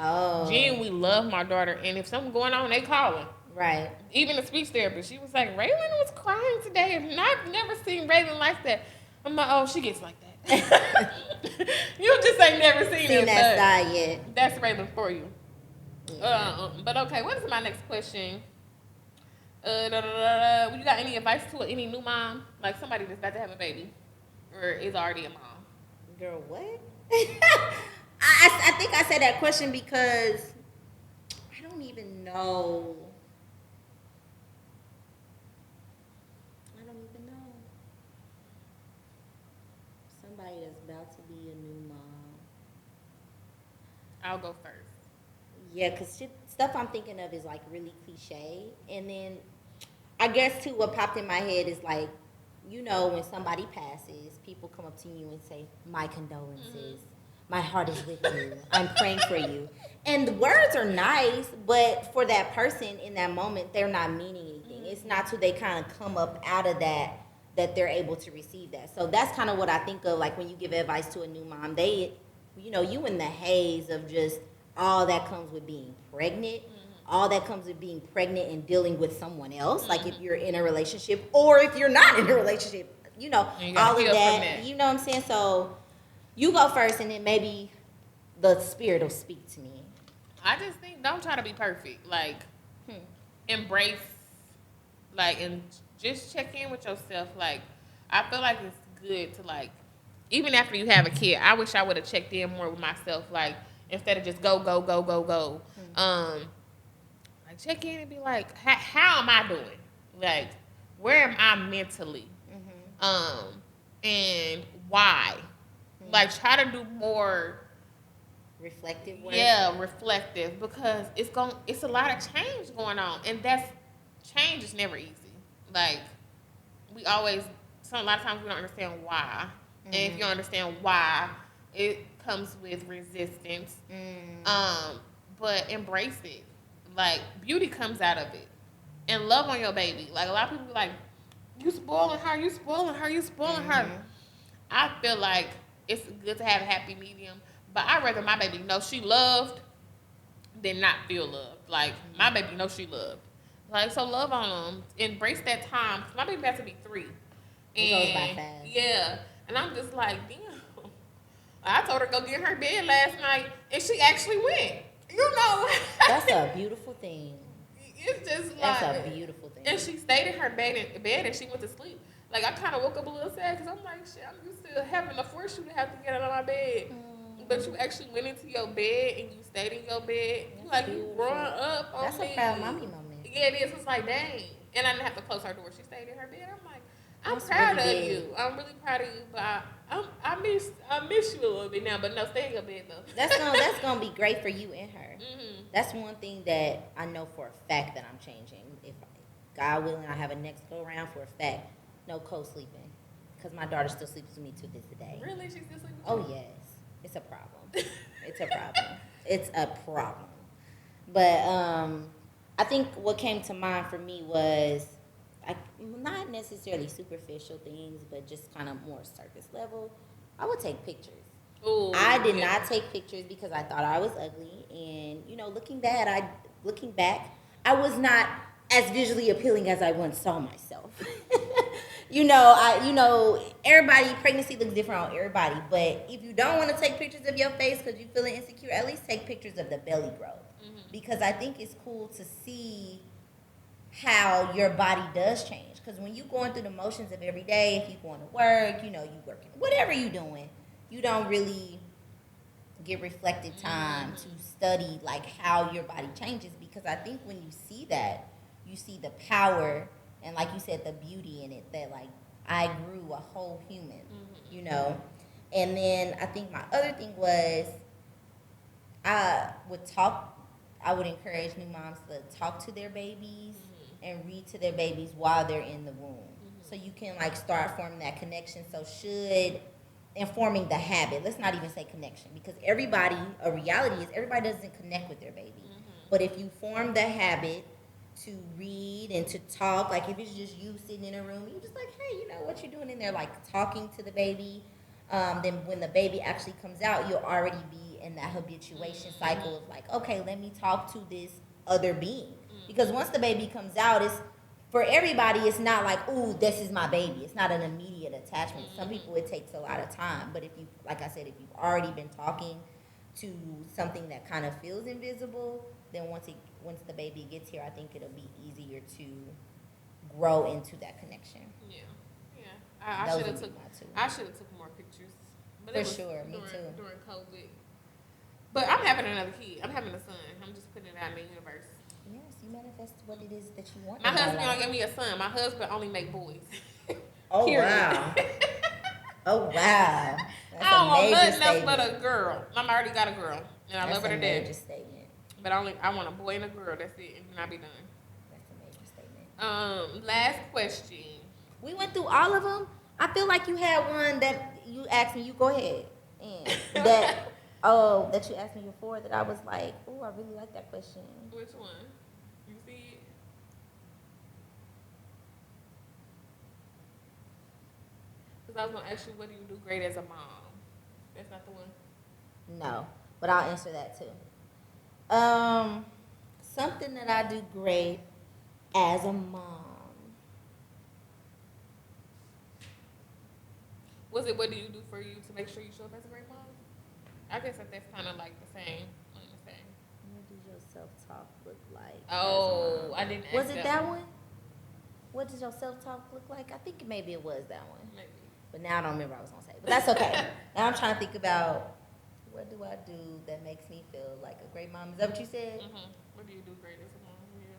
genuinely love my daughter. And if something going on, they call her. Right. Even the speech therapist, she was like, Raylan was crying today, and I've never seen Raylan like that. I'm like, she gets like that. You just ain't never seen that side yet. That's Raylan for you. But okay, what is my next question? You got any advice to any new mom, like somebody that's about to have a baby, or is already a mom? Girl, what? I think I said that question because I don't even know. Somebody that's about to be a new mom. I'll go first. Yeah, because stuff I'm thinking of is like really cliche. And then I guess too, what popped in my head is like, you know, when somebody passes, people come up to you and say, my condolences. My heart is with you. I'm praying for you. And the words are nice, but for that person in that moment, they're not meaning anything. It's not till they kind of come up out of that they're able to receive that. So that's kind of what I think of, like when you give advice to a new mom. They you in the haze of just all that comes with being pregnant, all that comes with being pregnant and dealing with someone else. Like if you're in a relationship or if you're not in a relationship, all of that. You know what I'm saying? So you go first, and then maybe the spirit will speak to me. I just think don't try to be perfect. Like embrace, like, and just check in with yourself. Like I feel like it's good to like, even after you have a kid. I wish I would have checked in more with myself. Like instead of just go go go go go. Like check in and be like, how am I doing? Like where am I mentally? And why? Like try to do more reflective work. Yeah, reflective, because it's a lot of change going on, and change is never easy. Like we always, a lot of times we don't understand why, and if you understand why, it comes with resistance. But embrace it. Like beauty comes out of it, and love on your baby. Like a lot of people be like, you spoiling her, you spoiling her, you spoiling her. I feel like it's good to have a happy medium, but I'd rather my baby know she loved than not feel loved. Like my baby know she loved. Like so, love on them. Embrace that time. My baby about to be 3. It goes by fast. Yeah, and I'm just like, damn. I told her to go get her bed last night, and she actually went. That's a beautiful thing. It's just like that's a beautiful thing. And she stayed in her bed and she went to sleep. Like I kind of woke up a little sad because I'm like, shit, I'm used to having to force you to have to get out of my bed, but you actually went into your bed and you stayed in your bed. You growing up on That's me. a proud mommy moment. Yeah, it is. It's like dang, and I didn't have to close her door. She stayed in her bed. I'm like, I'm proud of you. I'm really proud of you, but I miss you a little bit now. But no, stay in your bed though. That's gonna be great for you and her. That's one thing that I know for a fact that I'm changing. If God willing, I have a next go around, for a fact. No co-sleeping, because my daughter still sleeps with me to this day. Really, she still sleeps with you? Oh yes, it's a problem. It's a problem. It's a problem. But I think what came to mind for me was not necessarily superficial things, but just kind of more surface level. I would take pictures. Ooh, I did not take pictures because I thought I was ugly, and looking back, I was not as visually appealing as I once saw myself. Everybody, pregnancy looks different on everybody, but if you don't want to take pictures of your face because you're feeling insecure, at least take pictures of the belly growth, because I think it's cool to see how your body does change. Because when you're going through the motions of every day, if you're going to work, you working, whatever you're doing, you don't really get reflective time to study like how your body changes, because I think when you see that, you see the power and, like you said, the beauty in it, that like I grew a whole human, And then I think my other thing was I would encourage new moms to talk to their babies and read to their babies while they're in the womb. So you can like start forming that connection. So and forming the habit. Let's not even say connection, because a reality is everybody doesn't connect with their baby. But if you form the habit to read and to talk, like if it's just you sitting in a room, you're just like, hey, what you're doing in there, like talking to the baby. Then when the baby actually comes out, you'll already be in that habituation cycle of like, okay, let me talk to this other being. Because once the baby comes out, for everybody, it's not like, ooh, this is my baby. It's not an immediate attachment. Some people, it takes a lot of time. But if like I said, if you've already been talking to something that kind of feels invisible, then once the baby gets here, I think it'll be easier to grow into that connection. Yeah. I should have took more pictures. But for sure, me too. During COVID. But I'm having another kid. I'm having a son. I'm just putting it out in the universe. Yes, you manifest what it is that you want. My husband don't give me a son. My husband only make boys. Oh wow. Oh wow. That's I don't want nothing statement. else but a girl. I already got a girl, and I love her to death. That's a major statement. But I want a boy and a girl. That's it, and then I'll be done. That's a major statement. Last question. We went through all of them. I feel like you had one that you asked me. You go ahead. And that you asked me before that I was like, oh, I really like that question. Which one? You see it? Because I was gonna ask you, what do you do great as a mom? That's not the one. No, but I'll answer that too. Something that I do great as a mom. Was it what do you do for you to make sure you show up as a great mom? I guess that's kind of like the same. Like the same. What does your self-talk look like? Oh, I didn't. Was it that one? What does your self-talk look like? I think maybe it was that one. Maybe. But now I don't remember what I was gonna say. But that's okay. Now I'm trying to think about what do I do that makes me feel like a great mom. Is that what you said? Mm-hmm. What do you do great as a mom? Yeah.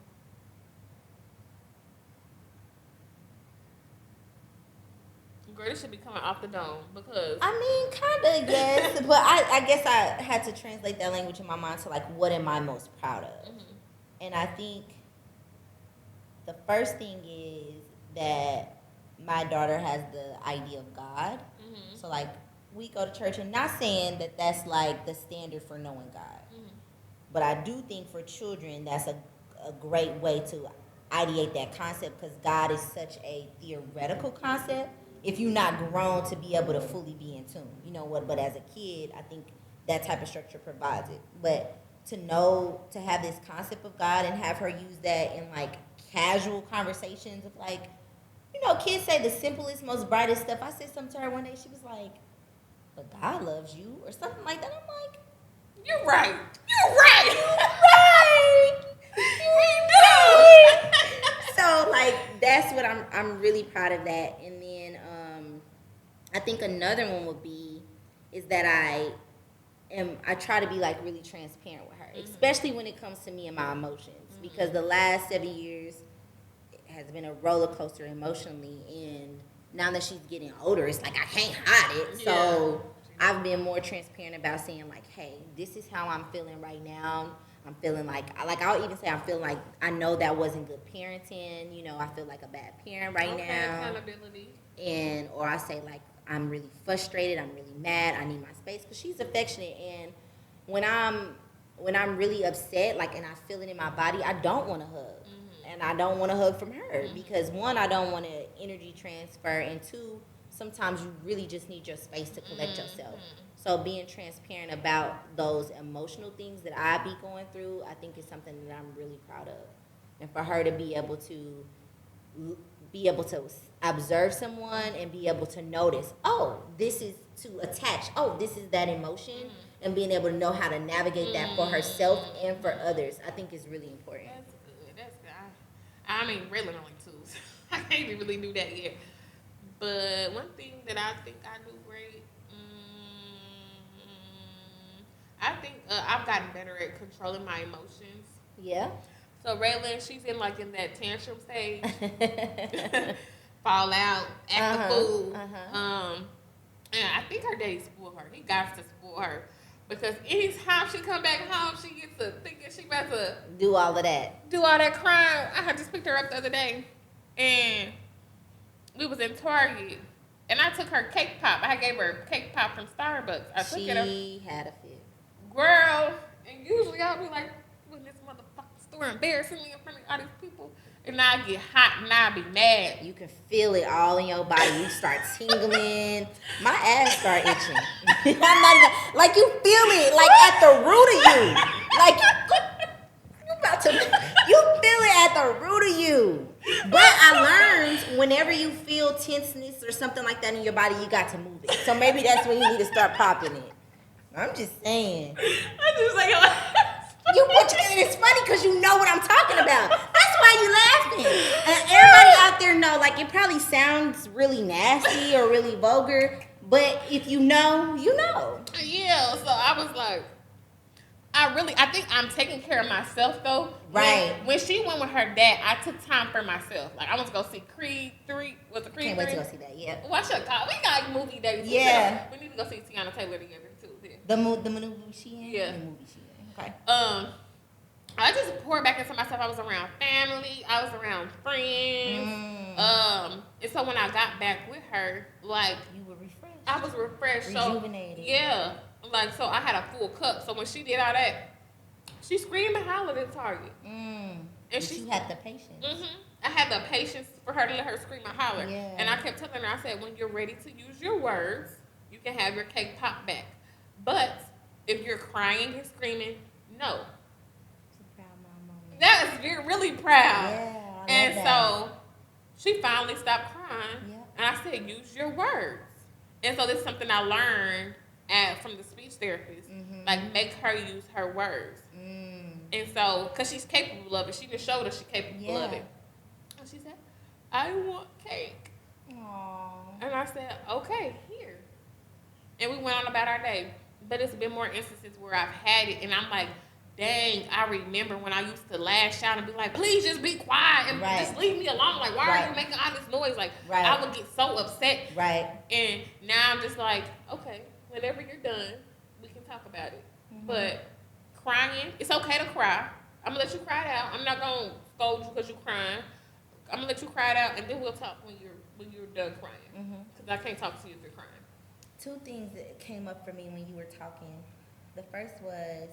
Girl, this should be coming off the dome because I mean, kind of, yes. But I guess I had to translate that language in my mind to like, what am I most proud of? mm-hmm. And I think the first thing is that my daughter has the idea of God. Mm-hmm. So like we go to church, and not saying that that's like the standard for knowing God, but I do think for children that's a great way to ideate that concept, because God is such a theoretical concept. If you're not grown to be able to fully be in tune, you know what? But as a kid, I think that type of structure provides it. But to have this concept of God and have her use that in like casual conversations of like, you know, kids say the simplest, most brightest stuff. I said something to her one day. She was like, "But God loves you," or something like that. I'm like, "You're right. You're right. You're right. So like that's what I'm really proud of that. And then I think another one would be is that I try to be like really transparent with her, especially when it comes to me and my emotions, because the last 7 years has been a roller coaster emotionally, and now that she's getting older, it's like I can't hide it. Yeah. So I've been more transparent about saying like, hey, this is how I'm feeling right now. I'm feeling like I'll even say I'm feeling like I know that wasn't good parenting. You know, I feel like a bad parent right now. Accountability. Or I say like I'm really frustrated. I'm really mad. I need my space, because she's affectionate, and when I'm really upset, like, and I feel it in my body, I don't want to hug. And I don't want to hug from her because, one, I don't want to energy transfer, and two, sometimes you really just need your space to collect yourself. So being transparent about those emotional things that I be going through, I think is something that I'm really proud of. And for her to be able to observe someone and be able to notice, oh, this is to attach, oh, this is that emotion, and being able to know how to navigate that for herself and for others, I think is really important. That's good. I mean, really only two. I can't even really do that yet. But one thing that I think I do great, I think I've gotten better at controlling my emotions. Yeah. So Raylan, she's in that tantrum stage, fall out, act a fool. And I think her daddy spoiled her. He got to spoil her. Because anytime she come back home, she gets to thinking she about to do all of that. Do all that crying. I had just picked her up the other day, and we was in Target, and I took her cake pop. I gave her a cake pop from Starbucks. She had a fit. Girl, and usually I'll be like, when this motherfucking store embarrassing me in front of all these people, and now I get hot and I be mad. You can feel it all in your body. You start tingling. My ass start itching. I'm not even, like, you feel it, like, at the root of you. Like, you feel it at the root of you. But I learned whenever you feel tenseness or something like that in your body, you got to move it. So maybe that's when you need to start popping it. I'm just saying. I'm just saying. And it's funny because you know what I'm talking about. That's why you laughing. And everybody out there know, like, it probably sounds really nasty or really vulgar, but if you know, you know. Yeah, so I was like, I think I'm taking care of myself though. Right. When she went with her dad, I took time for myself. Like, I was going to see Creed 3. Was it Creed 3? Can't wait to go see that, yeah. What should call? We got movie days. Yeah. We need to go see Tiana Taylor together too. Yeah. The movie she in? Yeah. The movie she in. Okay. I just poured back into myself. I was around family. I was around friends. And so when I got back with her, like, you were refreshed. I was refreshed. Rejuvenated. So, yeah. Like, so I had a full cup. So when she did all that, she screamed and hollered at Target. And she had the patience. I had the patience for her to let her scream and holler. Yeah. And I kept telling her, I said, when you're ready to use your words, you can have your cake pop back. But crying and screaming, no. It's a proud mom moment. That is, you're really proud. Yeah, I love And that. so she finally stopped crying. Yep. And I said, use your words. And so this is something I learned from the speech therapist. Mhm. Like, make her use her words. And so, because she's capable of it. She just showed us she's capable of it. And she said, I want cake. Aww. And I said, okay, here. And we went on about our day. But it's been more instances where I've had it, and I'm like, dang, I remember when I used to lash out and be like, please just be quiet and just leave me alone. Like, why are you making all this noise? Like, I would get so upset. Right. And now I'm just like, okay, whenever you're done, we can talk about it. Mm-hmm. But crying, it's okay to cry. I'm going to let you cry it out. I'm not going to scold you because you're crying. I'm going to let you cry it out, and then we'll talk when you're done crying. Because I can't talk to you if you're crying. Two things that came up for me when you were talking. The first was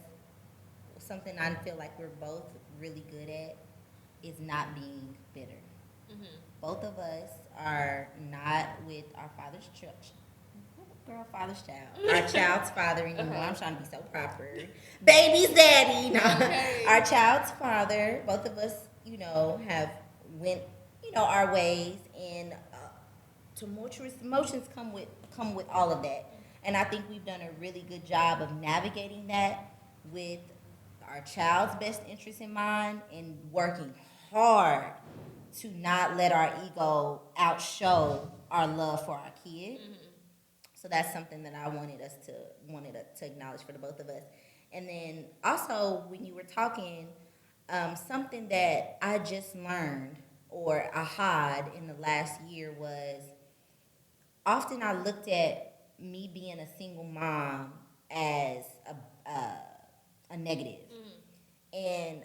something I feel like we're both really good at is not being bitter. Mm-hmm. Both of us are not with our father's church. Father's child. Our child's father anymore. I'm trying to be so proper. Baby's daddy. No. Okay. Our child's father. Both of us, have went, our ways, and tumultuous emotions come with all of that. And I think we've done a really good job of navigating that with our child's best interest in mind and working hard to not let our ego outshow our love for our kid. Mm-hmm. So that's something that I wanted to acknowledge for the both of us. And then also when you were talking, something that I just learned or I had in the last year was often I looked at me being a single mom as a negative. Mm. And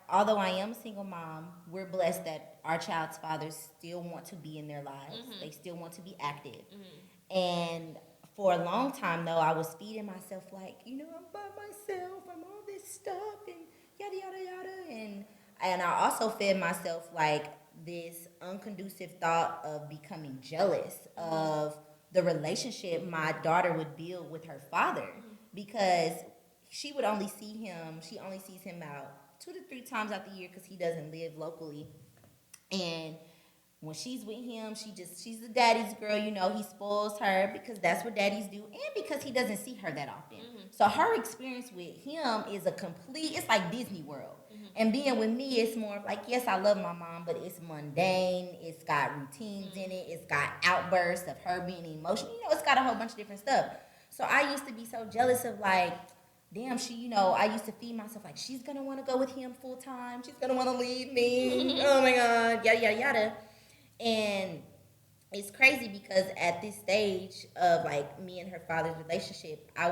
although I am a single mom, we're blessed that our child's fathers still want to be in their lives. Mm-hmm. They still want to be active. Mm-hmm. And for a long time, though, I was feeding myself like, I'm by myself, I'm all this stuff, and yada, yada, yada. And I also fed myself like this unconducive thought of becoming jealous of the relationship my daughter would build with her father, because she only sees him out 2 to 3 times out the year because he doesn't live locally. And when she's with him, she's the daddy's girl, he spoils her because that's what daddies do, and because he doesn't see her that often. Mm-hmm. So her experience with him is it's like Disney World. Mm-hmm. And being with me, it's more like, yes, I love my mom, but it's mundane. It's got routines in it. It's got outbursts of her being emotional. It's got a whole bunch of different stuff. So I used to be so jealous of like, damn, I used to feed myself like, she's going to want to go with him full time. She's going to want to leave me. Oh my God, yada, yada, yada. And it's crazy because at this stage of like me and her father's relationship, I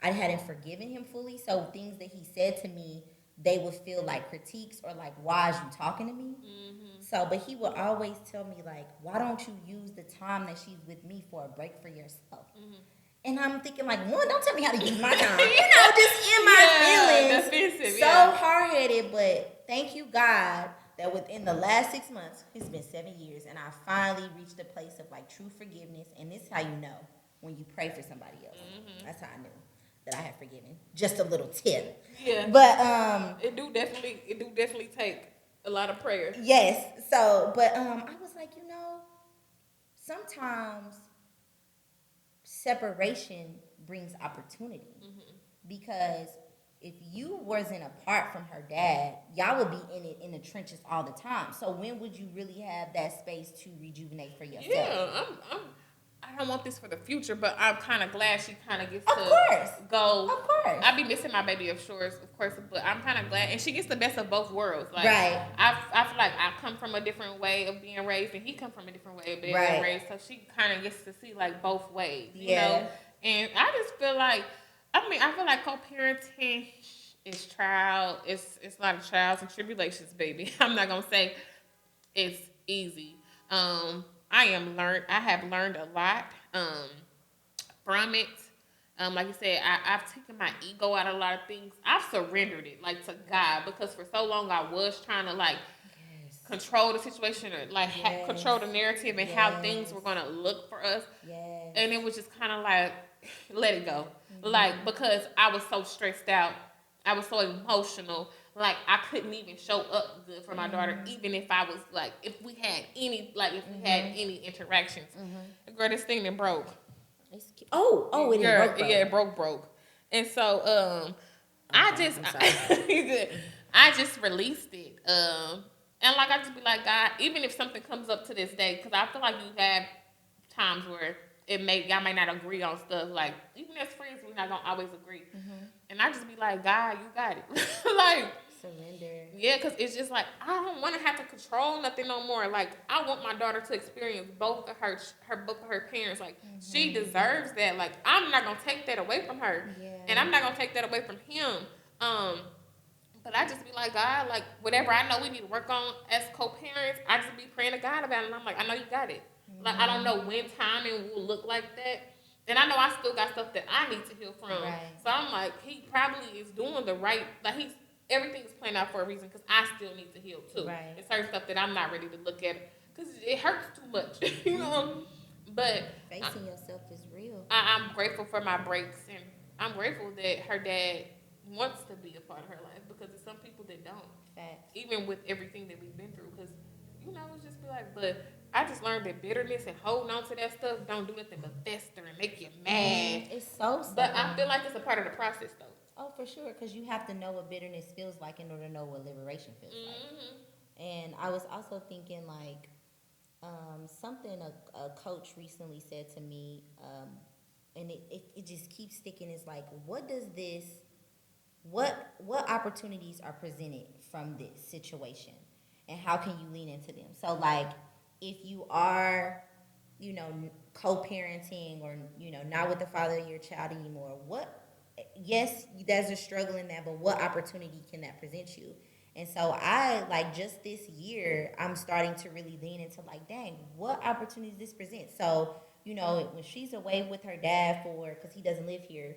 hadn't forgiven him fully. So things that he said to me, they would feel like critiques or like, why is you talking to me? Mm-hmm. So, but he would always tell me like, why don't you use the time that she's with me for a break for yourself? Mm-hmm. And I'm thinking like, one, don't tell me how to use my time. Just in my feelings. Defensive, so hard-headed, but thank you, God, that within the last 6 months, it's been 7 years, and I finally reached a place of like true forgiveness. And this is how you know when you pray for somebody else. Mm-hmm. That's how I knew that I had forgiven. Just a little tip. Yeah. But it do definitely take a lot of prayer. Yes. So, but I was like, sometimes separation brings opportunity. Mm-hmm. Because if you wasn't apart from her dad, y'all would be in the trenches all the time. So when would you really have that space to rejuvenate for yourself? Yeah, I don't want this for the future, but I'm kind of glad she kind of gets to go. Of course. I be missing my baby of course, but I'm kind of glad. And she gets the best of both worlds. Like, right. I feel like I come from a different way of being raised, and he come from a different way of being raised. So she kind of gets to see, like, both ways, you know? And I just feel like, I feel like co-parenting is it's a lot of trials and tribulations, baby. I'm not going to say it's easy. I have learned a lot from it. Like you said, I've taken my ego out of a lot of things. I've surrendered it, like, to God, because for so long I was trying to, like, control the situation or, like, control the narrative and how things were going to look for us. Yes. And it was just kind of like, let it go. Like, because I was so stressed out. I was so emotional. Like, I couldn't even show up good for my daughter, even if I was, like, if we had any, interactions. Girl, this thing that broke. It's cute. Oh, it broke. Yeah, it broke. And so, I you good. I just released it. And like I just be like, God, even if something comes up to this day, because I feel like you have times where y'all may not agree on stuff. Like, even as friends, we're not gonna always agree. And I just be like, God, you got it. Like, surrender. Yeah, because it's just like, I don't want to have to control nothing no more. Like, I want my daughter to experience both of her parents. Like, she deserves that. Like, I'm not gonna take that away from her, and I'm not gonna take that away from him. But I just be like, God, like, whatever I know we need to work on as co-parents, I just be praying to God about it. And I'm like, I know you got it. Like, I don't know when timing will look like that. And I know I still got stuff that I need to heal from. Right. So I'm like, he probably is doing the right, like, everything's playing out for a reason, because I still need to heal too. Right. It's certain stuff that I'm not ready to look at, because it hurts too much, you know. But facing yourself is real. I'm grateful for my breaks, and I'm grateful that her dad wants to be a part of her life, because there's some people that don't. Facts. Even with everything that we've been through, because, you know, it's just be like, but I just learned that bitterness and holding on to that stuff don't do nothing but fester and make you mad. It's so stubborn. But I feel like it's a part of the process, though. Oh, for sure, because you have to know what bitterness feels like in order to know what liberation feels like. And I was also thinking, like, something a coach recently said to me, and it just keeps sticking, is like, what opportunities are presented from this situation, and how can you lean into them? So, like, if you are, you know, co-parenting, or, you know, not with the father of your child anymore, yes, there's a struggle in that, but what opportunity can that present you? And so I, like, just this year, I'm starting to really lean into, like, dang, what opportunities this presents? So, you know, when she's away with her dad because he doesn't live here,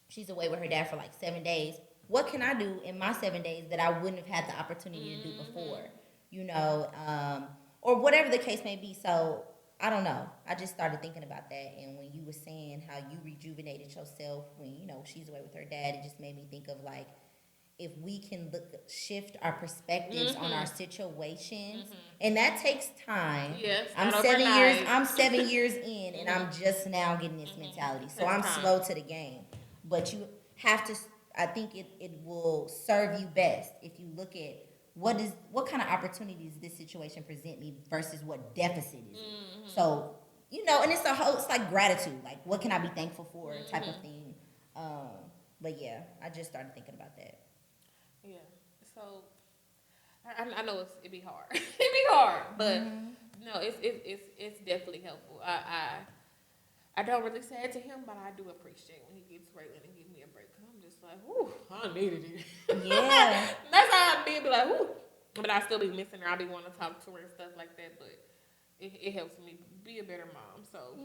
she's away with her dad for like 7 days. What can I do in my 7 days that I wouldn't have had the opportunity to do before? You know, or whatever the case may be. So I don't know. I just started thinking about that. And when you were saying how you rejuvenated yourself when, you know, she's away with her dad, it just made me think of, like, if we can shift our perspectives on our situations, and that takes time. Yes, I'm 7 years in, and I'm just now getting this mentality. So I'm slow to the game. But you have to, I think it will serve you best if you look at what kind of opportunities this situation present me versus what deficit is it. So, you know, and it's like gratitude, like, what can I be thankful for, type of thing. But yeah, I just started thinking about that. Yeah. So I know it'd be hard. It'd be hard, but no, it's definitely helpful. I don't really say it to him, but I do appreciate when he gets Raylan and give me a break. I'm just like, whoo, I needed it. Yeah. That's how I be like, whoo. But I still be missing her. I be wanting to talk to her and stuff like that, but it helps me be a better mom. So,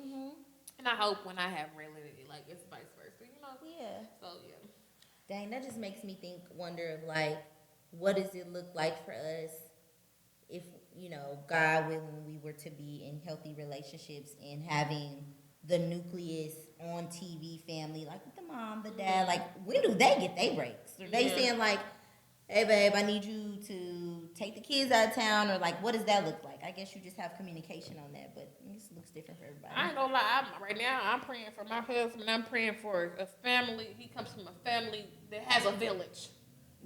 and I hope when I have Raylan, like, it's vice versa, you know? Yeah. So, yeah. Dang, that just makes me wonder of, like, what does it look like for us if, you know, God willing, we were to be in healthy relationships and having the nucleus on TV family, like the mom, the dad, like, when do they get their breaks? Are they saying, like, hey, babe, I need you to take the kids out of town, or, like, what does that look like? I guess you just have communication on that, but this looks different for everybody. I ain't gonna lie, right now I'm praying for my husband. I'm praying for a family. He comes from a family that has a village.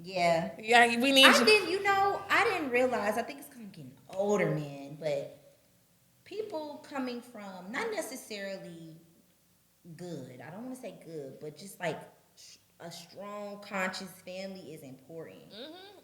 Yeah. Yeah, we need I didn't realize, I think it's because I'm getting older, man, but people coming from, not necessarily good, I don't want to say good, but just, like, a strong, conscious family is important.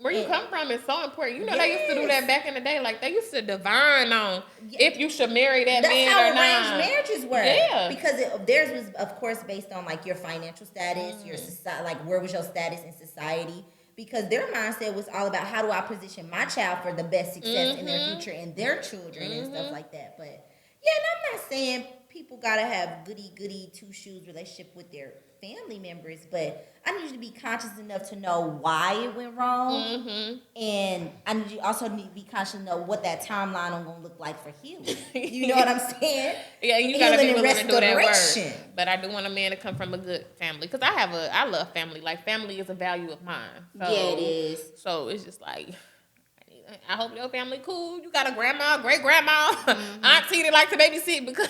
Where you come from is so important. You know, they used to do that back in the day. Like, they used to divine on if you should marry that man or not. That's how arranged marriages were. Yeah. Because theirs was, of course, based on, like, your financial status, your society, like, where was your status in society. Because their mindset was all about, how do I position my child for the best success in their future and their children and stuff like that. But, yeah, and I'm not saying people gotta have goody two shoes relationship with their family members, but I need you to be conscious enough to know why it went wrong, and I need you also need to be conscious to know what that timeline is gonna look like for healing. You know what I'm saying? Yeah, you gotta be willing to do that restoration. work. But I do want a man to come from a good family because I love family. Like family is a value of mine. So, yeah, it is. So it's just like. I hope your family cool. You got a grandma, great grandma, auntie that like to babysit because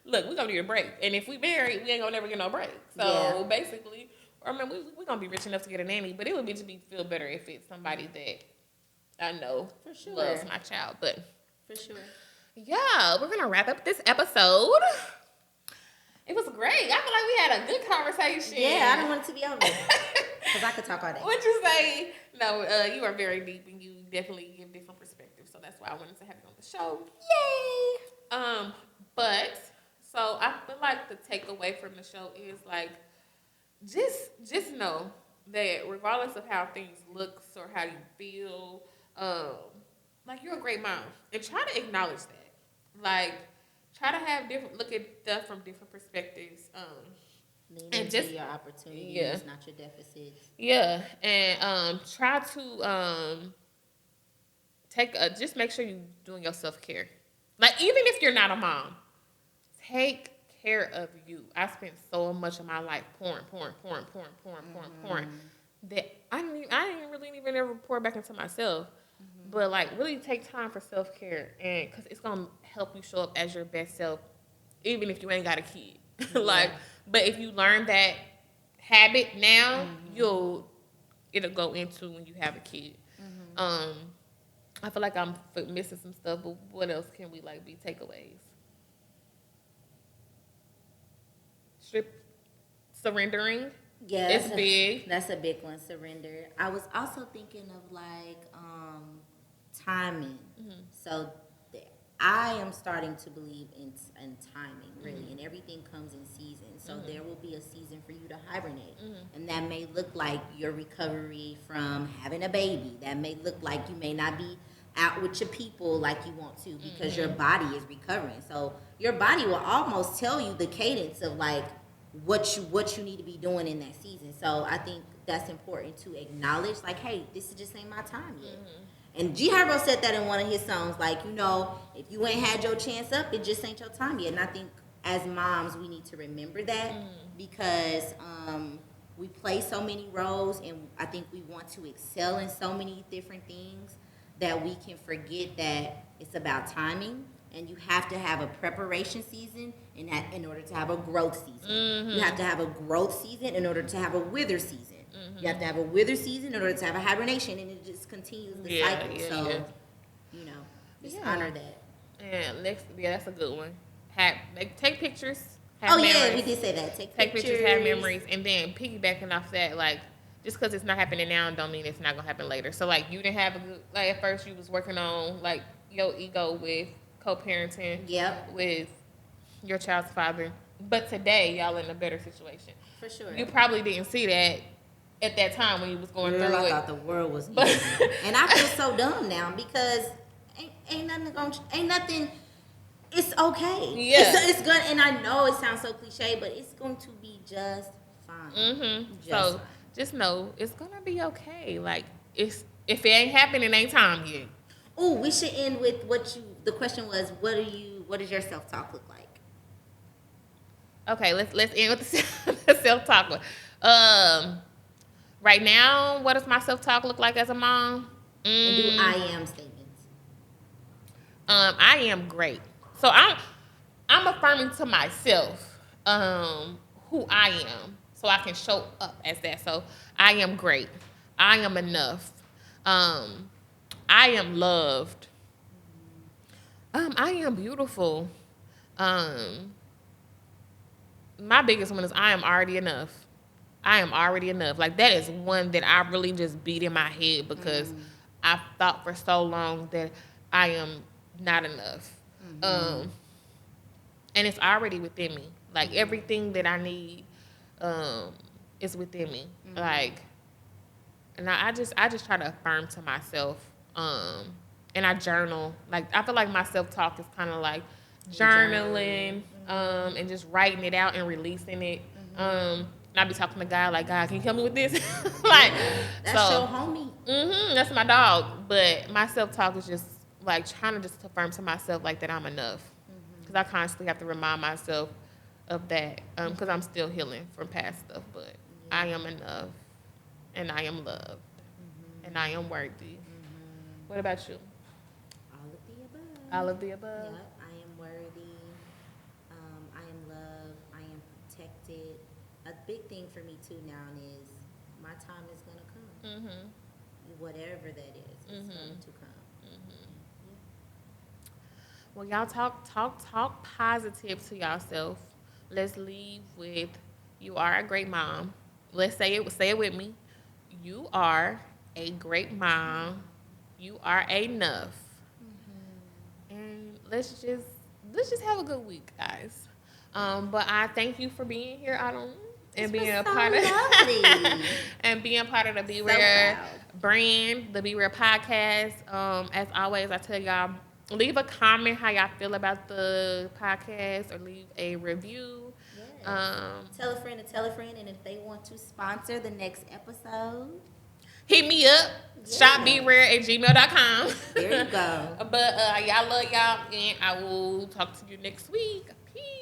look, we're gonna need a break. And if we married, we ain't gonna never get no break. So basically, or I mean, we're gonna be rich enough to get a nanny, but it would be to feel better if it's somebody that I know for sure loves my child. But for sure, yeah, we're gonna wrap up this episode. It was great. I feel like we had a good conversation. Yeah, I don't want it to be over because I could talk all day. What'd you say? No, you are very deep and you definitely give different perspectives. So that's why I wanted to have you on the show. Yay! But so I feel like the takeaway from the show is like just know that regardless of how things looks or how you feel, like you're a great mom. And try to acknowledge that. Like try to have look at stuff from different perspectives. Lean into your opportunities, not your deficits. Yeah, and try to just make sure you're doing your self-care. Like even if you're not a mom, take care of you. I spent so much of my life pouring that I didn't really even ever pour back into myself. But like really take time for self-care, and because it's gonna help you show up as your best self, even if you ain't got a kid. But if you learn that habit now, it'll go into when you have a kid. I feel like I'm missing some stuff, but what else can we be takeaways? Surrendering. Yeah, it's big. That's a big one. Surrender. I was also thinking of timing. So I am starting to believe in timing, really, and everything comes in season. So there will be a season for you to hibernate, and that may look like your recovery from having a baby. That may look like you may not be out with your people like you want to because your body is recovering. So your body will almost tell you the cadence of what you need to be doing in that season. So I think that's important to acknowledge. Like, hey, this just ain't my time yet. And G Herbo said that in one of his songs, if you ain't had your chance up, it just ain't your time yet. And I think as moms, we need to remember that because we play so many roles, and I think we want to excel in so many different things that we can forget that it's about timing, and you have to have a preparation season in order to have a growth season. You have to have a growth season in order to have a wither season. You have to have a wither season in order to have a hibernation, and it just continues the cycle. Just honor that. And that's a good one. Take pictures. We did say that. Take pictures, have memories, and then piggybacking off that, just because it's not happening now don't mean it's not gonna happen later. So you didn't have a good at first you was working on your ego with co-parenting. With your child's father, but today y'all in a better situation. For sure. You probably didn't see that at that time when you was going through it. I thought the world was easy. And I feel so dumb now because ain't nothing. It's okay. Yeah. It's good, and I know it sounds so cliche, but it's going to be just fine. So just know it's gonna be okay. If it ain't happening, it ain't time yet. Oh, we should end with the question was, what does your self-talk look like? Okay, let's end with the self-talk. Right now, what does my self-talk look like as a mom? And do I am statements. I am great. So I'm affirming to myself who I am, so I can show up as that. So I am great. I am enough. I am loved. I am beautiful. My biggest one is I am already enough. I am already enough. That is one that I really just beat in my head because I thought for so long that I am not enough. And it's already within me. Everything that I need is within me. And I just try to affirm to myself. And I journal. I feel like my self-talk is kind of journaling, and just writing it out and releasing it. And I be talking to God like, God, can you help me with this? Like, That's so your homie. that's my dog. But my self talk is just like trying to just confirm to myself like that I'm enough, because I constantly have to remind myself of that, because I'm still healing from past stuff. But I am enough, and I am loved, and I am worthy. What about you? All of the above. All of the above. Yep, I am worthy. I am loved. I am protected. A big thing for me too now is my time is gonna come. Whatever that is, it's going to come. Well, y'all talk positive to yourself. Let's leave with, you are a great mom. Let's say it with me. You are a great mom. You are enough. And let's just have a good week, guys. But I thank you for being here, Autumn, and being a part of and being part of the Be Rare brand, the Be Rare podcast. As always, I tell y'all, leave a comment how y'all feel about the podcast, or leave a review. Tell a friend to tell a friend, and if they want to sponsor the next episode, hit me up. shopberare@gmail.com. There you go. But y'all love y'all, and I will talk to you next week. Peace.